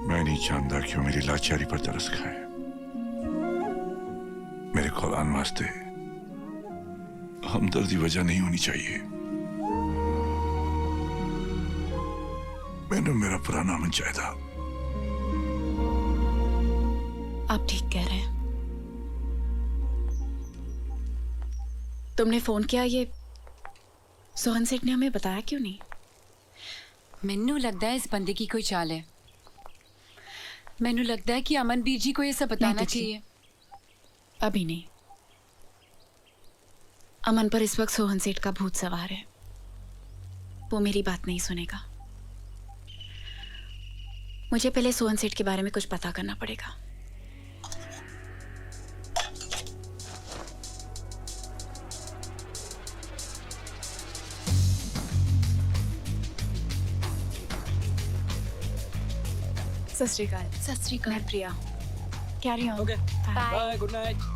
मैं नहीं जानता क्यों मेरी लाचारी पर तरस खाए। मेरे कुरान वास्ते हमदर्दी वजह नहीं होनी चाहिए। मैंने मेरा पुराना मन चाहा था। आप ठीक कह रहे हैं। तुमने फोन किया, ये सोहन सेठ ने हमें बताया क्यों नहीं? मैनू लगता है इस बंदे की कोई चाल है। मैनू लगता है कि अमन बीर जी को ये सब बताना चाहिए। अभी नहीं। अमन पर इस वक्त सोहन सेठ का भूत सवार है। वो मेरी बात नहीं सुनेगा। मुझे पहले सोहन सेठ के बारे में कुछ पता करना पड़ेगा। सत श्री अकाल। सत श्री अकाल। Priya, carry on. Okay, bye, good night.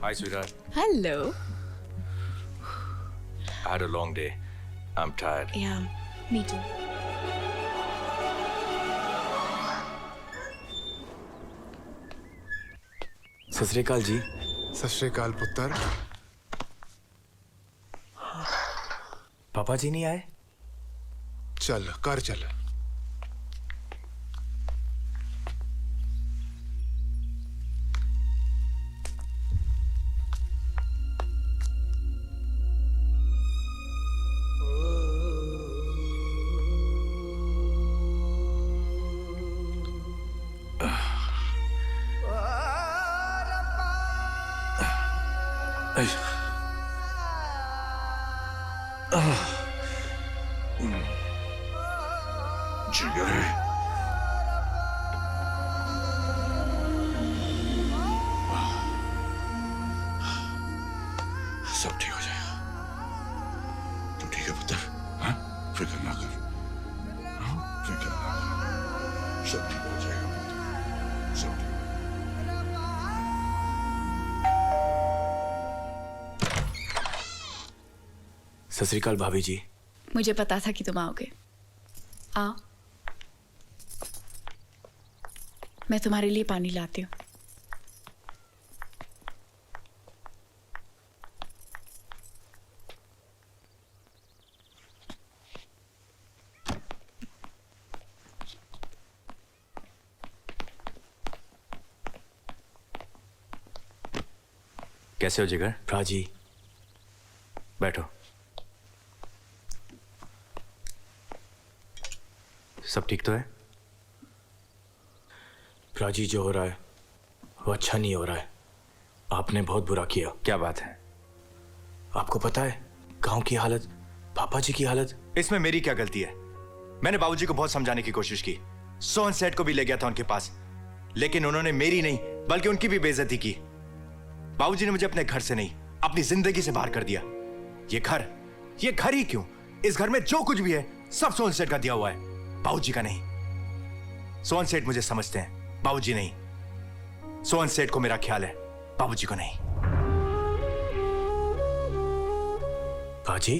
Hi, sweetheart. Hello. I had a long day. I'm tired. Yeah, me too. सत श्री अकाल जी। सत श्री अकाल पुत्र। पापा जी नहीं आए? चल कर चल। जिगर सब ठीक हो जाएगा। तू ठीक है पुत्र? हाँ? फिक्र ना कर। हाँ? फिक्र ना कर। सब ठीक हो जाएगा पुत्र। सब ठीक। सत श्री अकाल भाभी जी। मुझे पता था कि तुम आओगे। आओ, मैं तुम्हारे लिए पानी लाती हूँ। कैसे हो जिगर? प्राजी, बैठो। सब ठीक तो है? प्राजी, जो हो रहा है वो अच्छा नहीं हो रहा है। आपने बहुत बुरा किया। क्या बात है? आपको पता है गांव की हालत, पापा जी की हालत? इसमें मेरी क्या गलती है? मैंने बाबूजी को बहुत समझाने की कोशिश की, सोहन सेठ को भी ले गया था उनके पास, लेकिन उन्होंने मेरी नहीं बल्कि उनकी भी बेइज्जती की। बाबूजी ने मुझे अपने घर से नहीं, अपनी जिंदगी से बाहर कर दिया। ये घर ही क्यों? इस घर में जो कुछ भी है सब सोहन सेठ का दिया हुआ है, बाबूजी का नहीं। सोहन सेठ मुझे समझते हैं, बाबूजी नहीं। सोहन सेठ को मेरा ख्याल है, बाबूजी को नहीं। बाजी,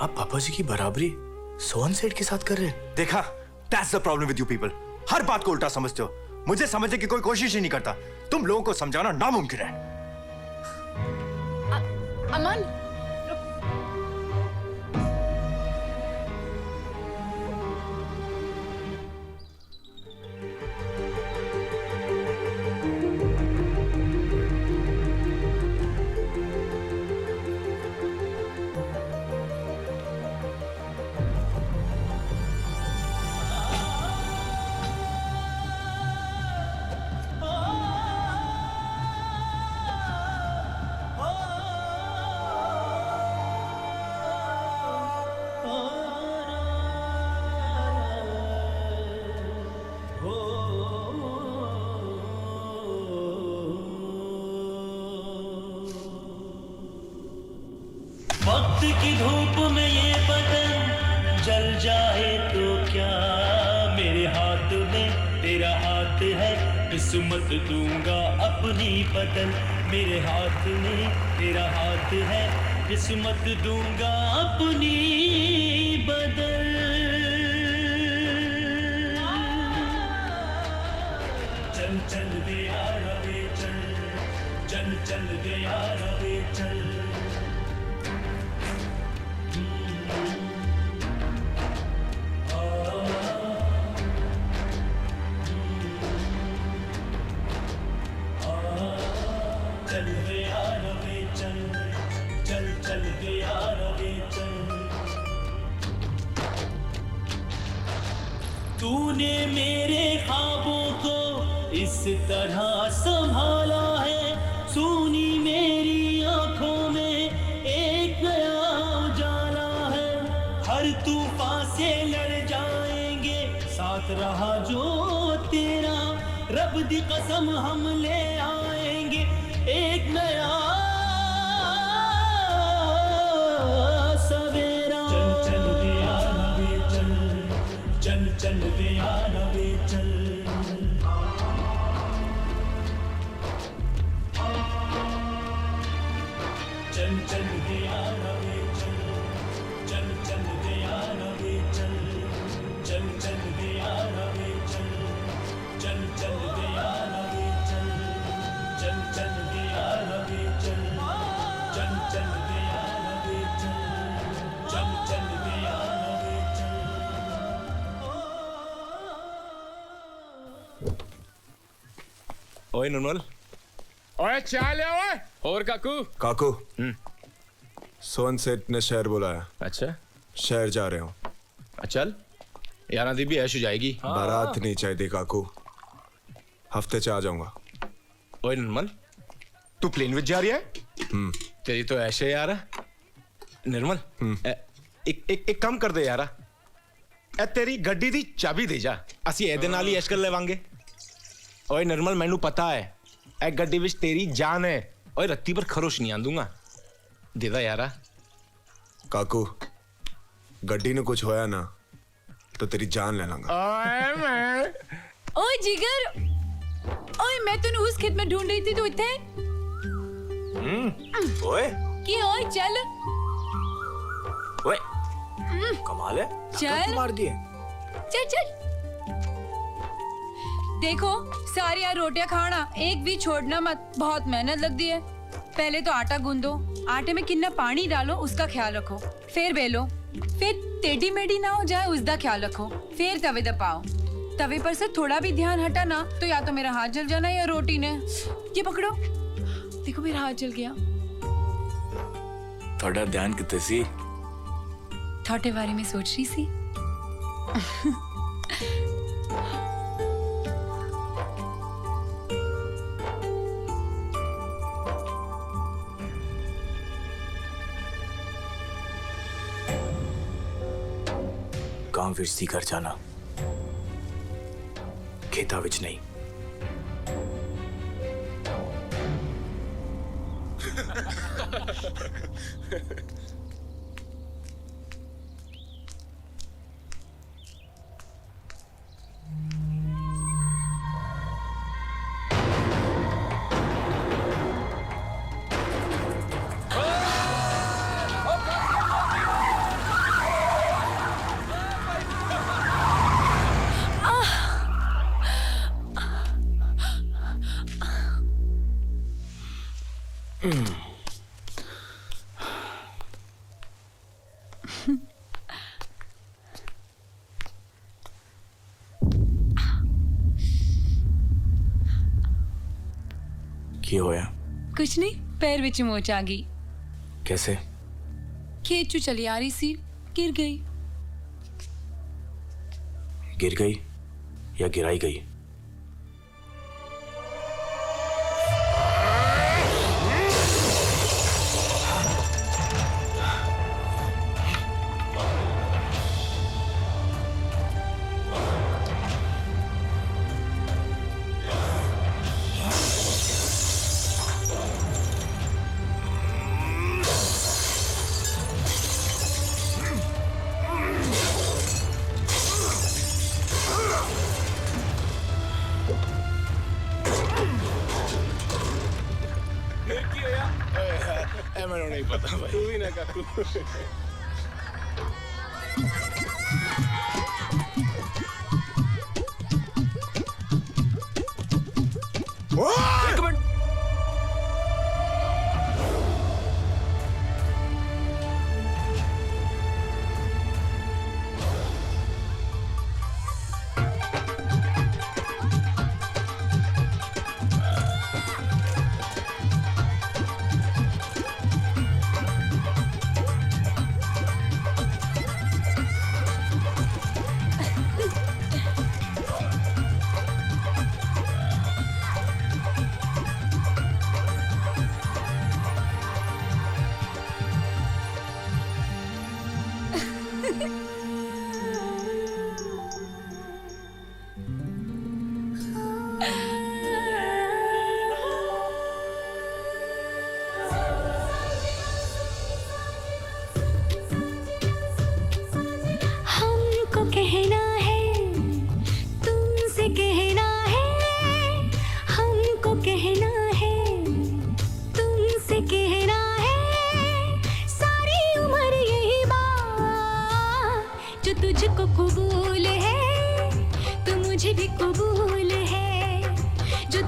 आप पापा जी की बराबरी सोहन सेठ के साथ कर रहे हैं? देखा, that's the problem with you people. हर बात को उल्टा समझते हो। मुझे समझने की कोई कोशिश ही नहीं करता। तुम लोगों को समझाना नामुमकिन है। अमन, वक्त की धूप में ये बदन जल जाए तो क्या, मेरे हाथ में तेरा हाथ है, किस्मत दूंगा अपनी बदल। मेरे हाथ में तेरा हाथ है, किस्मत दूंगा अपनी बदल। चल चल दे यार वे चल, चल चल दे यार वे चल। चल दे यार वे चल, चल चल दे यार वे चल। तूने मेरे ख्वाबों को इस तरह संभाला है, सुनी मेरी आंखों में एक नया उजाला है। हर तूफान से लड़ जाएंगे, साथ रहा जो तेरा, रब दी कसम हम ले आएंगे एक नया सवेरा। चल चल दे यार वे चल, चल चल दे यार वे चल। ओए निर्मल, ओए चाय ले ओए। और काकू? काकू, सोहन सेठ ने शहर बुलाया। अच्छा, शहर जा रहे हो। चल यार, दी भी ऐश हो जाएगी। बारात नहीं चाहिए काकू, हफ्ते से आ जाऊंगा। ओए निर्मल, तू प्लेन विच जा रही है? तेरी तो ऐश है यार। निर्मल, एक काम कर दे यार, ए तेरी गड्डी दी चाबी दे जा, ਅਸੀਂ ਇਹਦੇ ਨਾਲ ਹੀ ਐਸ਼ ਕਰ ਲਵਾਂਗੇ। ਓਏ निर्मल, ਮੈਨੂੰ ਪਤਾ ਹੈ ਇਹ ਗੱਡੀ ਵਿੱਚ ਤੇਰੀ ਜਾਨ ਹੈ। ਓਏ ਰੱਤੀ ਪਰ ਖਰੋਸ਼ ਨਹੀਂ ਆਂਦੂਗਾ, ਦੇ ਦਾ ਯਾਰਾ। काकू, गड्डी ने कुछ होया ना तो तेरी जान ले लांगा। ओए जिगर, ओए मैं तन्नू उस खेत में ढूंढ रही थी, तू इत्थे? ओए की ओए चल। ओए कमाल है, चल मार दिए। चल चल। देखो सारी यार रोटियां खाना, एक भी छोड़ना मत, बहुत मेहनत लगती है। पहले तो आटा गूंदो, आटे में कितना पानी डालो उसका ख्याल रखो, फिर बेलो, फिर टेढ़ी मेढ़ी ना हो जाए उसका ख्याल रखो, फिर तवे दबाओ। तवे पर से थोड़ा भी ध्यान हटा ना तो या तो मेरा हाथ जल जाना या रोटी ने। ये पकड़ो, देखो मेरा हाथ जल गया। थोड़ा ध्यान कितने सी? थोड़े बारे में सोच रही सी। गांव विच सी घर जाना, खेता विच नहीं। की होया? कुछ नहीं, पैर विच मोच आ गई। कैसे? खेत चू चली आ रही सी, गिर गई। गिर गई या गिराई गई? ਮੈਨੂੰ ਨਹੀਂ ਪਤਾ ਭਾਈ, ਤੂੰ ਵੀ ਨਾ ਕਾਕੂ। एक मिनट,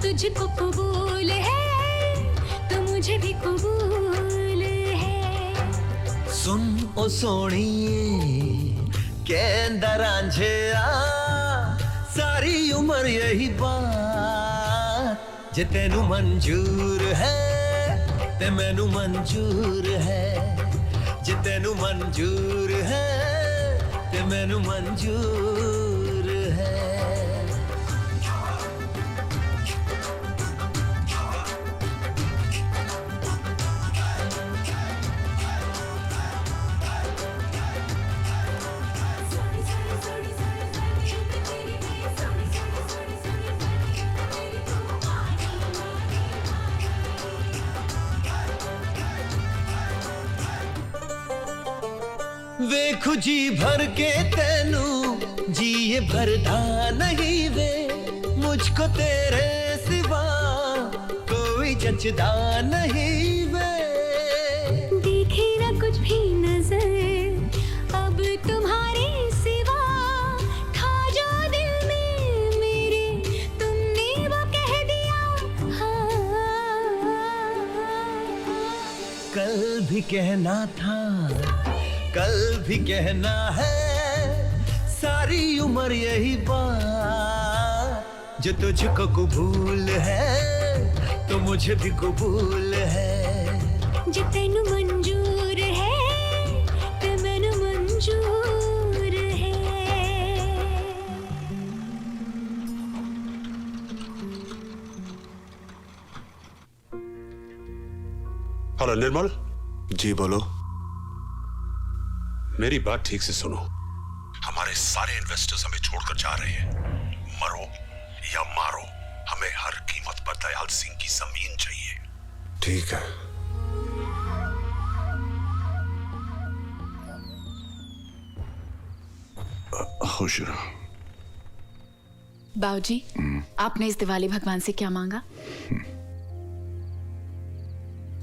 तुझको कबूल है तो मुझे भी कबूल है। सुन ओ सोनिए कहंदा रांझिया सारी उम्र यही बात जे तेनू मंजूर है ते मैनू मंजूर है जे तेनू मंजूर है ते मैनू मंजूर है वेखू जी भर के तेनू जी ये भरदा नहीं वे मुझको तेरे सिवा कोई जचदा नहीं वे देखे ना कुछ भी नजर अब तुम्हारे सिवा खा जा दिल में मेरे तुमने वो कह दिया कल भी कहना था कल भी कहना है सारी उम्र यही बात जो तुझको कबूल है तो मुझे भी कबूल है जे तेनू मंजूर है ते मैनू मंजूर है हेलो निर्मल। जी बोलो। मेरी बात ठीक से सुनो। हमारे सारे इन्वेस्टर्स हमें छोड़कर जा रहे हैं। मरो या मारो, हमें हर कीमत पर दयाल सिंह की जमीन चाहिए। ठीक है। खुश रहो। बाबूजी, आपने इस दिवाली भगवान से क्या मांगा?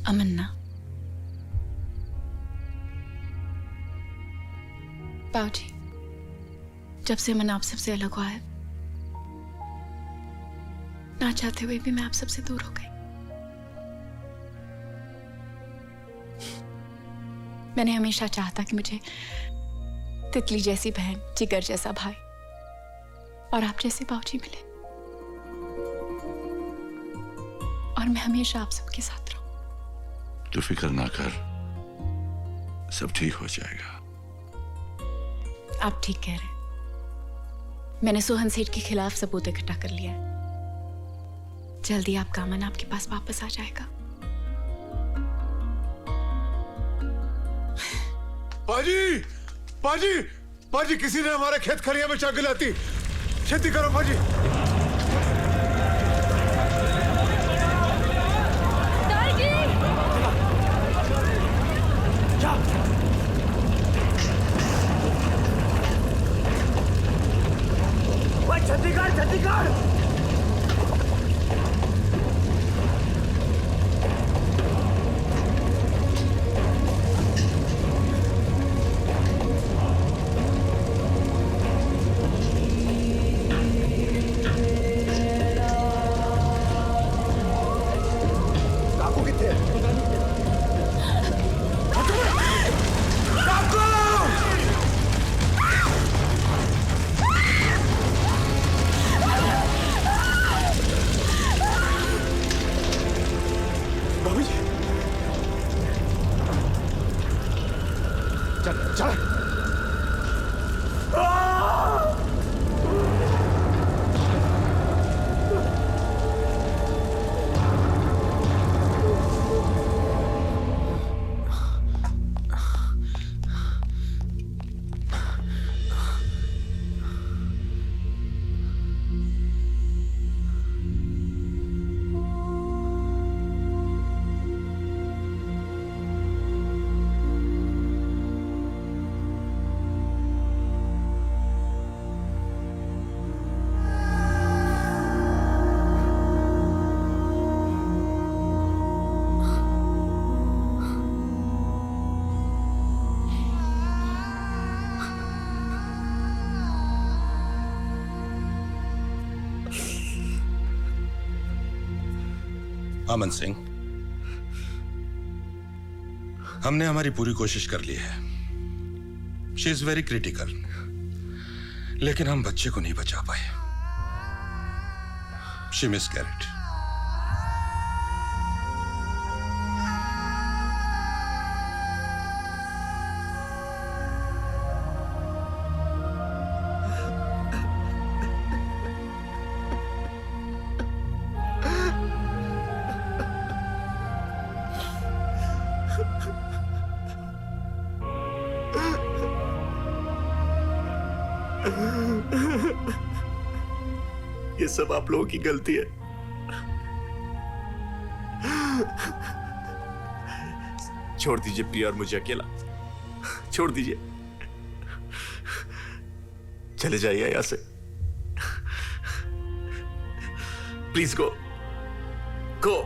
अमन ना। बाबूजी, जब से अमन आप सबसे अलग हुआ है, ना चाहते हुए भी मैं आप सबसे दूर हो गई। मैंने हमेशा चाहा था कि मुझे तितली जैसी बहन, जिगर जैसा भाई और आप जैसे बाबूजी मिले, और मैं हमेशा आप सबके साथ रहूं। तू फिक्र ना कर, सब ठीक हो जाएगा। आप ठीक कह रहे हैं। मैंने सोहन सेठ के खिलाफ सबूत इकट्ठा कर लिया है। जल्दी आपका अमन आपके पास वापस आ जाएगा। पाजी, पाजी, पाजी, किसी ने हमारे खेत खलिया में चाक गिलाती। खेती करो पाजी। छत्तीसगढ़, छत्तीसगढ़। काकू कितने? अमन सिंह, हमने हमारी पूरी कोशिश कर ली है। शी इज वेरी क्रिटिकल, लेकिन हम बच्चे को नहीं बचा पाए। शी मिसकैरेड। ये सब आप लोगों की गलती है। छोड़ दीजिए प्रिया और मुझे अकेला, छोड़ दीजिए, चले जाइए यहां से, प्लीज गो गो।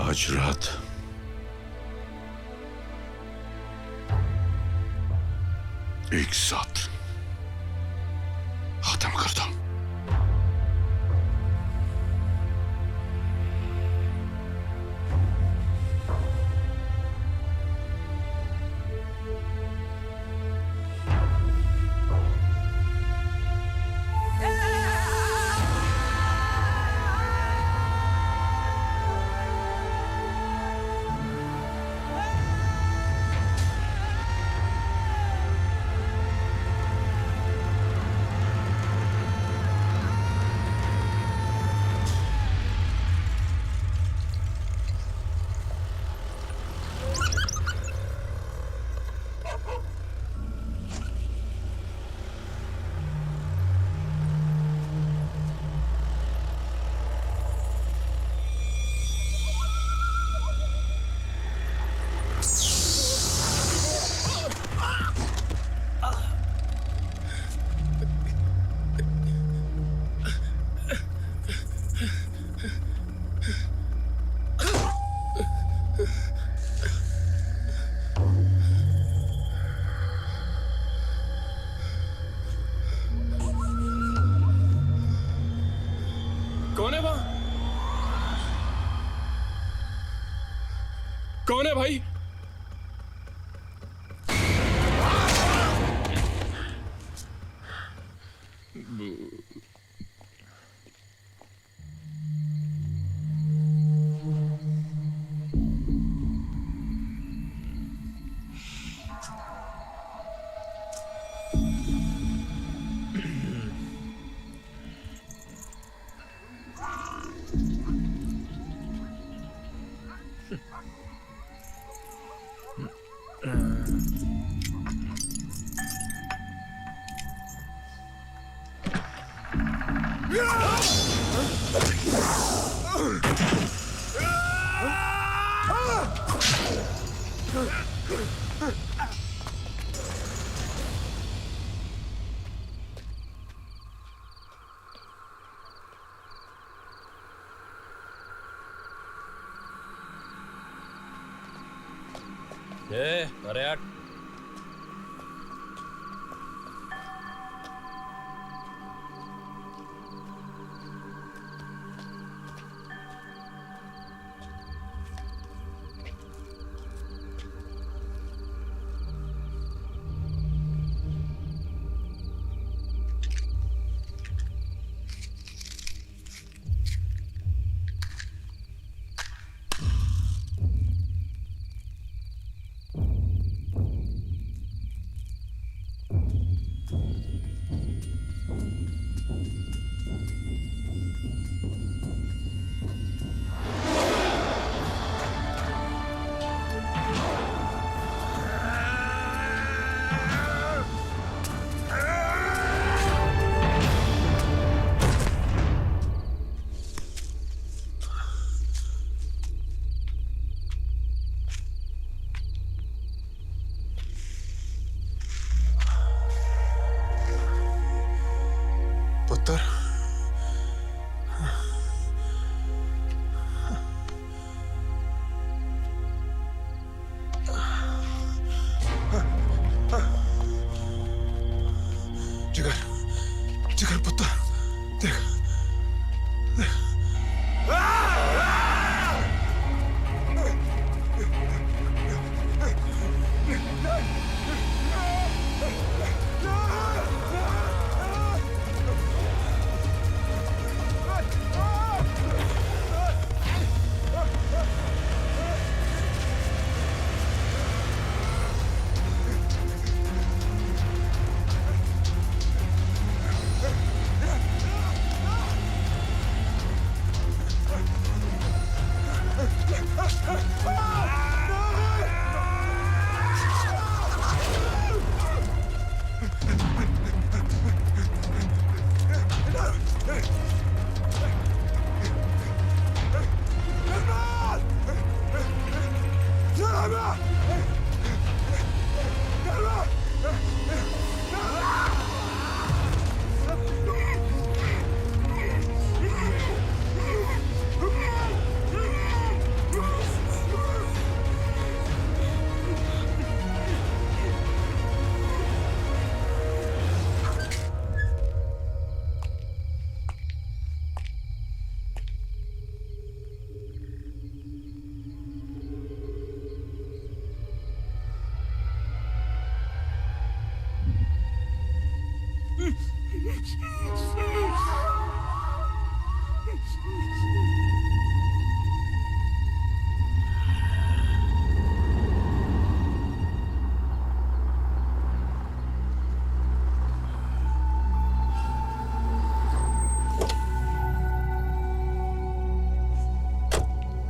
आज रात एक साथ खत्म करता हूं। कौन है वहां? कौन है भाई? अरे यार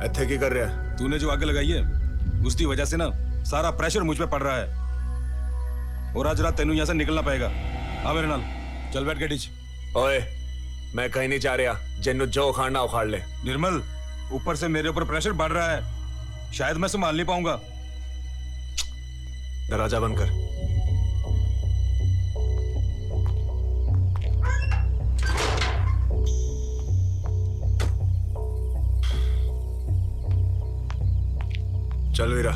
ਇੱਥੇ ਕੀ ਕਰ ਰਿਹਾ है? तूने जो आग लगाई है उसकी वजह से ना सारा प्रेशर मुझ पे पड़ रहा है और आज रात तेनू यहाँ से निकलना पड़ेगा। आ मेरे नाल चल बैठ गड्डी च। ओए मैं कहीं नहीं जा रहा, जिन्नू जो उखाड़ना उखाड़ ले। निर्मल ऊपर से मेरे ऊपर प्रेशर बढ़ रहा है, शायद मैं संभाल नहीं पाऊंगा। दरवाजा बंद कर। चल वीरा।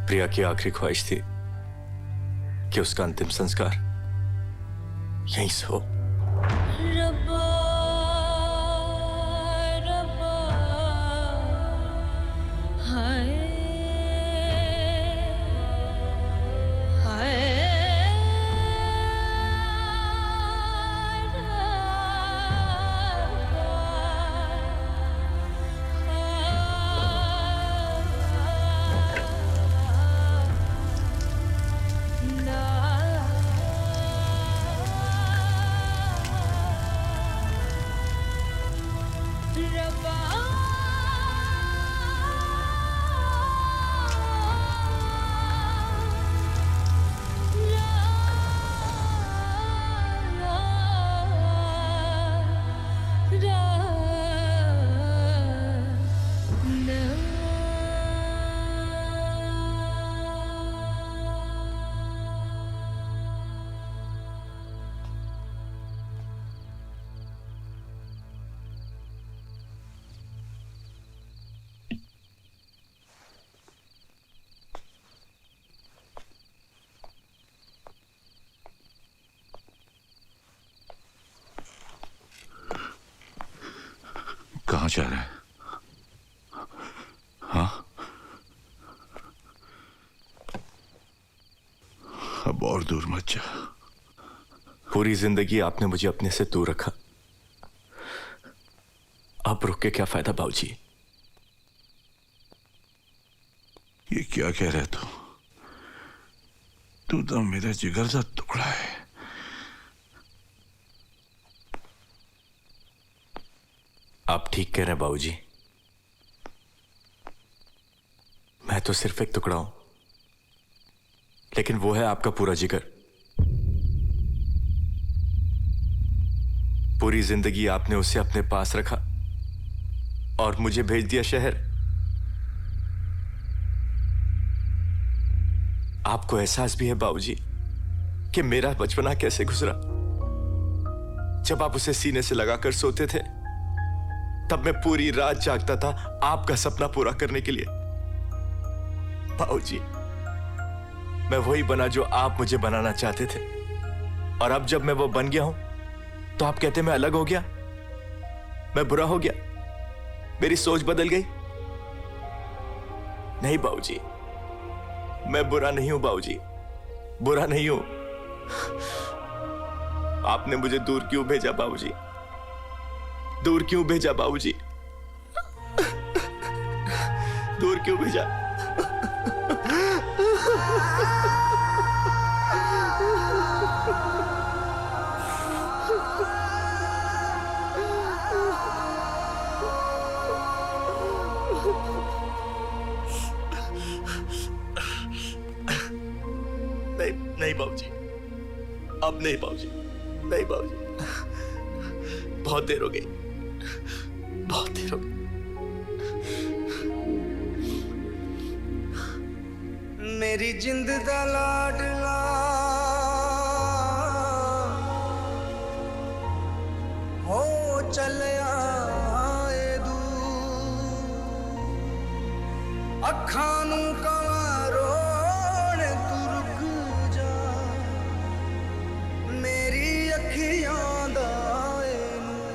प्रिया की आखिरी ख्वाहिश थी कि उसका अंतिम संस्कार यहीं से हो। कहाँ जा रहा है? हाँ, अब और दूर मत जा। पूरी जिंदगी आपने मुझे अपने से दूर रखा, अब रुक के क्या फायदा बाबूजी? ये क्या कह रहे तू तो मेरा जिगर का टुकड़ा है। आप ठीक कह रहे हैं बाबूजी। मैं तो सिर्फ एक टुकड़ा हूं, लेकिन वो है आपका पूरा जिगर। पूरी जिंदगी आपने उसे अपने पास रखा और मुझे भेज दिया शहर। आपको एहसास भी है बाबूजी कि मेरा बचपना कैसे गुजरा। जब आप उसे सीने से लगाकर सोते थे, तब मैं पूरी रात जागता था आपका सपना पूरा करने के लिए। बाबूजी, मैं वही बना जो आप मुझे बनाना चाहते थे, और अब जब मैं वो बन गया हूं तो आप कहते मैं अलग हो गया, मैं बुरा हो गया, मेरी सोच बदल गई। नहीं बाबूजी, मैं बुरा नहीं हूं बाबूजी, बुरा नहीं हूं। आपने मुझे दूर क्यों भेजा बाबूजी? दूर क्यों भेजा बाबूजी? दूर क्यों भेजा? नहीं बाबूजी, अब नहीं बाबूजी, नहीं बाबूजी, बहुत देर हो गई, बहुत देर हो गई। मेरी जिंद दा लाडला हो चलिया ए दूर, अखां नूं कवां रोण तू रुक जा, मेरी अखियां दा ए नूर।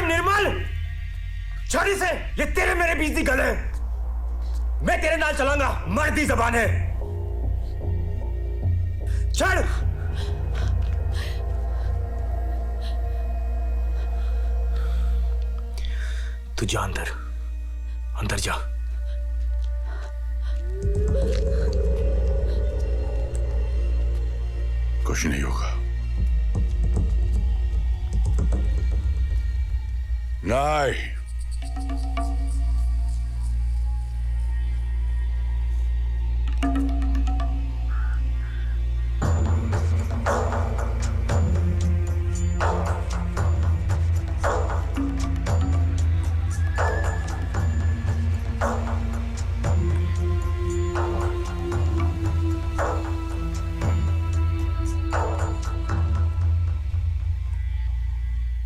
निर्मल, छड़ी से ये तेरे मेरे बीच दी गल है। मैं तेरे नाल चलांगा, मर्दी जबान है। चल। तू जा अंदर, अंदर जा। कुछ नहीं होगा। नहीं,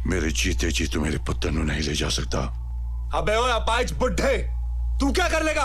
मेरे जीते जी तू मेरे पुत्र को नहीं ले जा सकता। अबे ओए अपाइच बुड्ढे, तू क्या कर लेगा?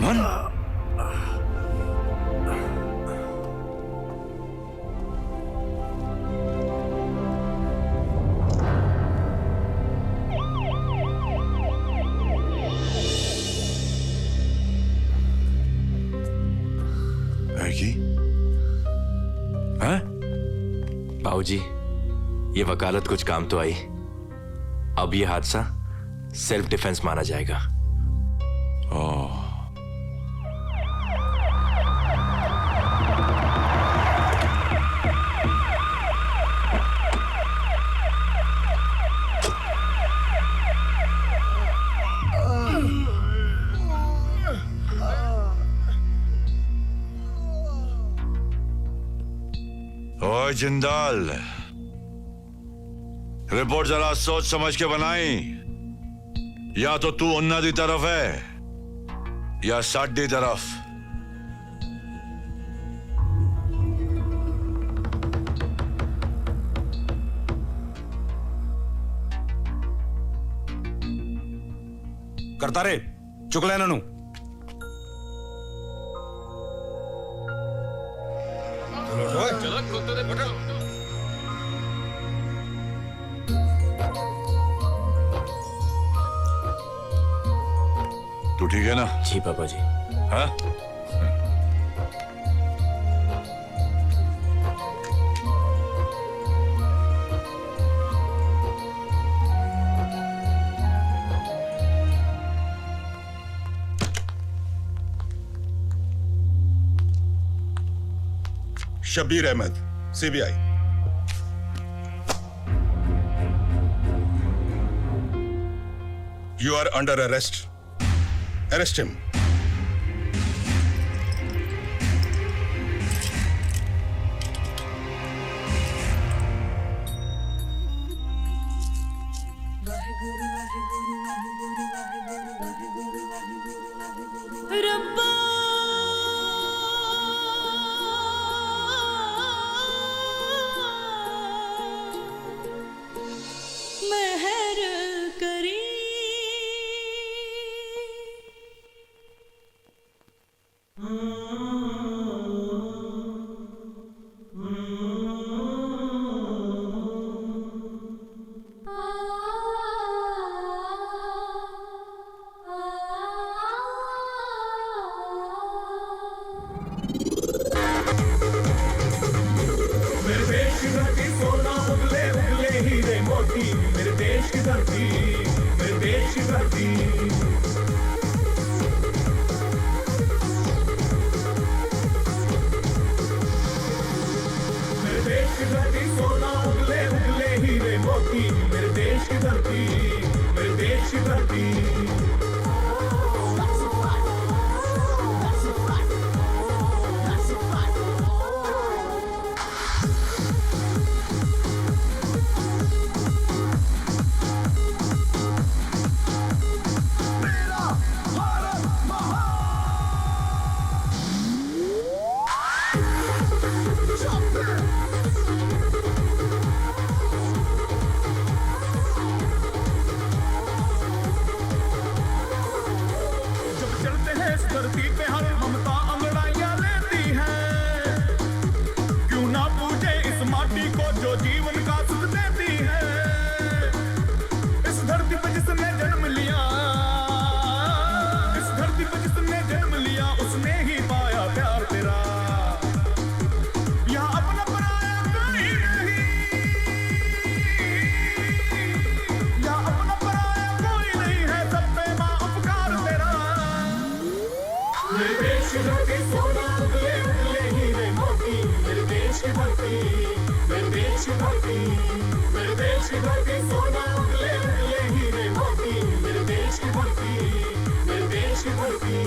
अमन, बाबूजी, ये वकालत कुछ काम तो आई। अब ये हादसा सेल्फ डिफेंस माना जाएगा। ओह, ओए जिंदाल, रिपोर्ट जरा सोच समझ के बनाई। या तो तू उन्ना दी तरफ है या साडी तरफ। करता रे चुक लेना नू। तू ठीक है ना? जी पापा जी। हाँ? Shabbir Ahmed, CBI. You are under arrest. Arrest him. रब्बा मेहर करी मेरे देश की धरती सोना उगले उगले हीरे मोती। मेरे देश की धरती, मेरे देश की धरती। मेरे देश की धरती सोना उगले उगले हीरे मोती। मेरे देश की धरती, मेरे देश की धरती। जब चलते हैं इस धरती पे हर ममता अंगड़ाइयां लेती है। क्यों ना पूजे इस माटी को जो जीवन का सुख देती है। इस धरती पे जिसने जन्म लिया, इस धरती पे जिसने जन्म लिया, उसने ही पाया प्यार तेरा। यहाँ अपना पराया कोई नहीं, यहाँ अपना पराया कोई नहीं है। सब पे माँ उपकार तेरा। मेरे देश की धरती सोना उगले उगले हीरे मोती। मेरे देश की धरती, मेरे देश की धरती। मेरे देश की धरती सोना उगले उगले हीरे मोती। मेरे देश की धरती, मेरे देश की धरती।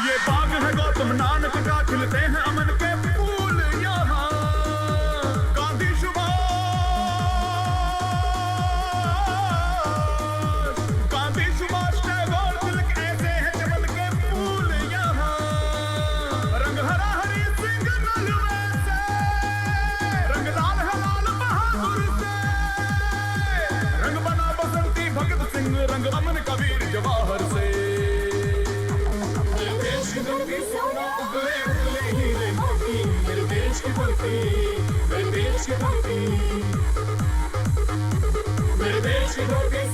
ये बाग है गौतम नानक का, खिलते हैं अमन के फूल यहाँ। गांधी सुभाष धरती, मेरे देश की धरती, मेरे देश की धरती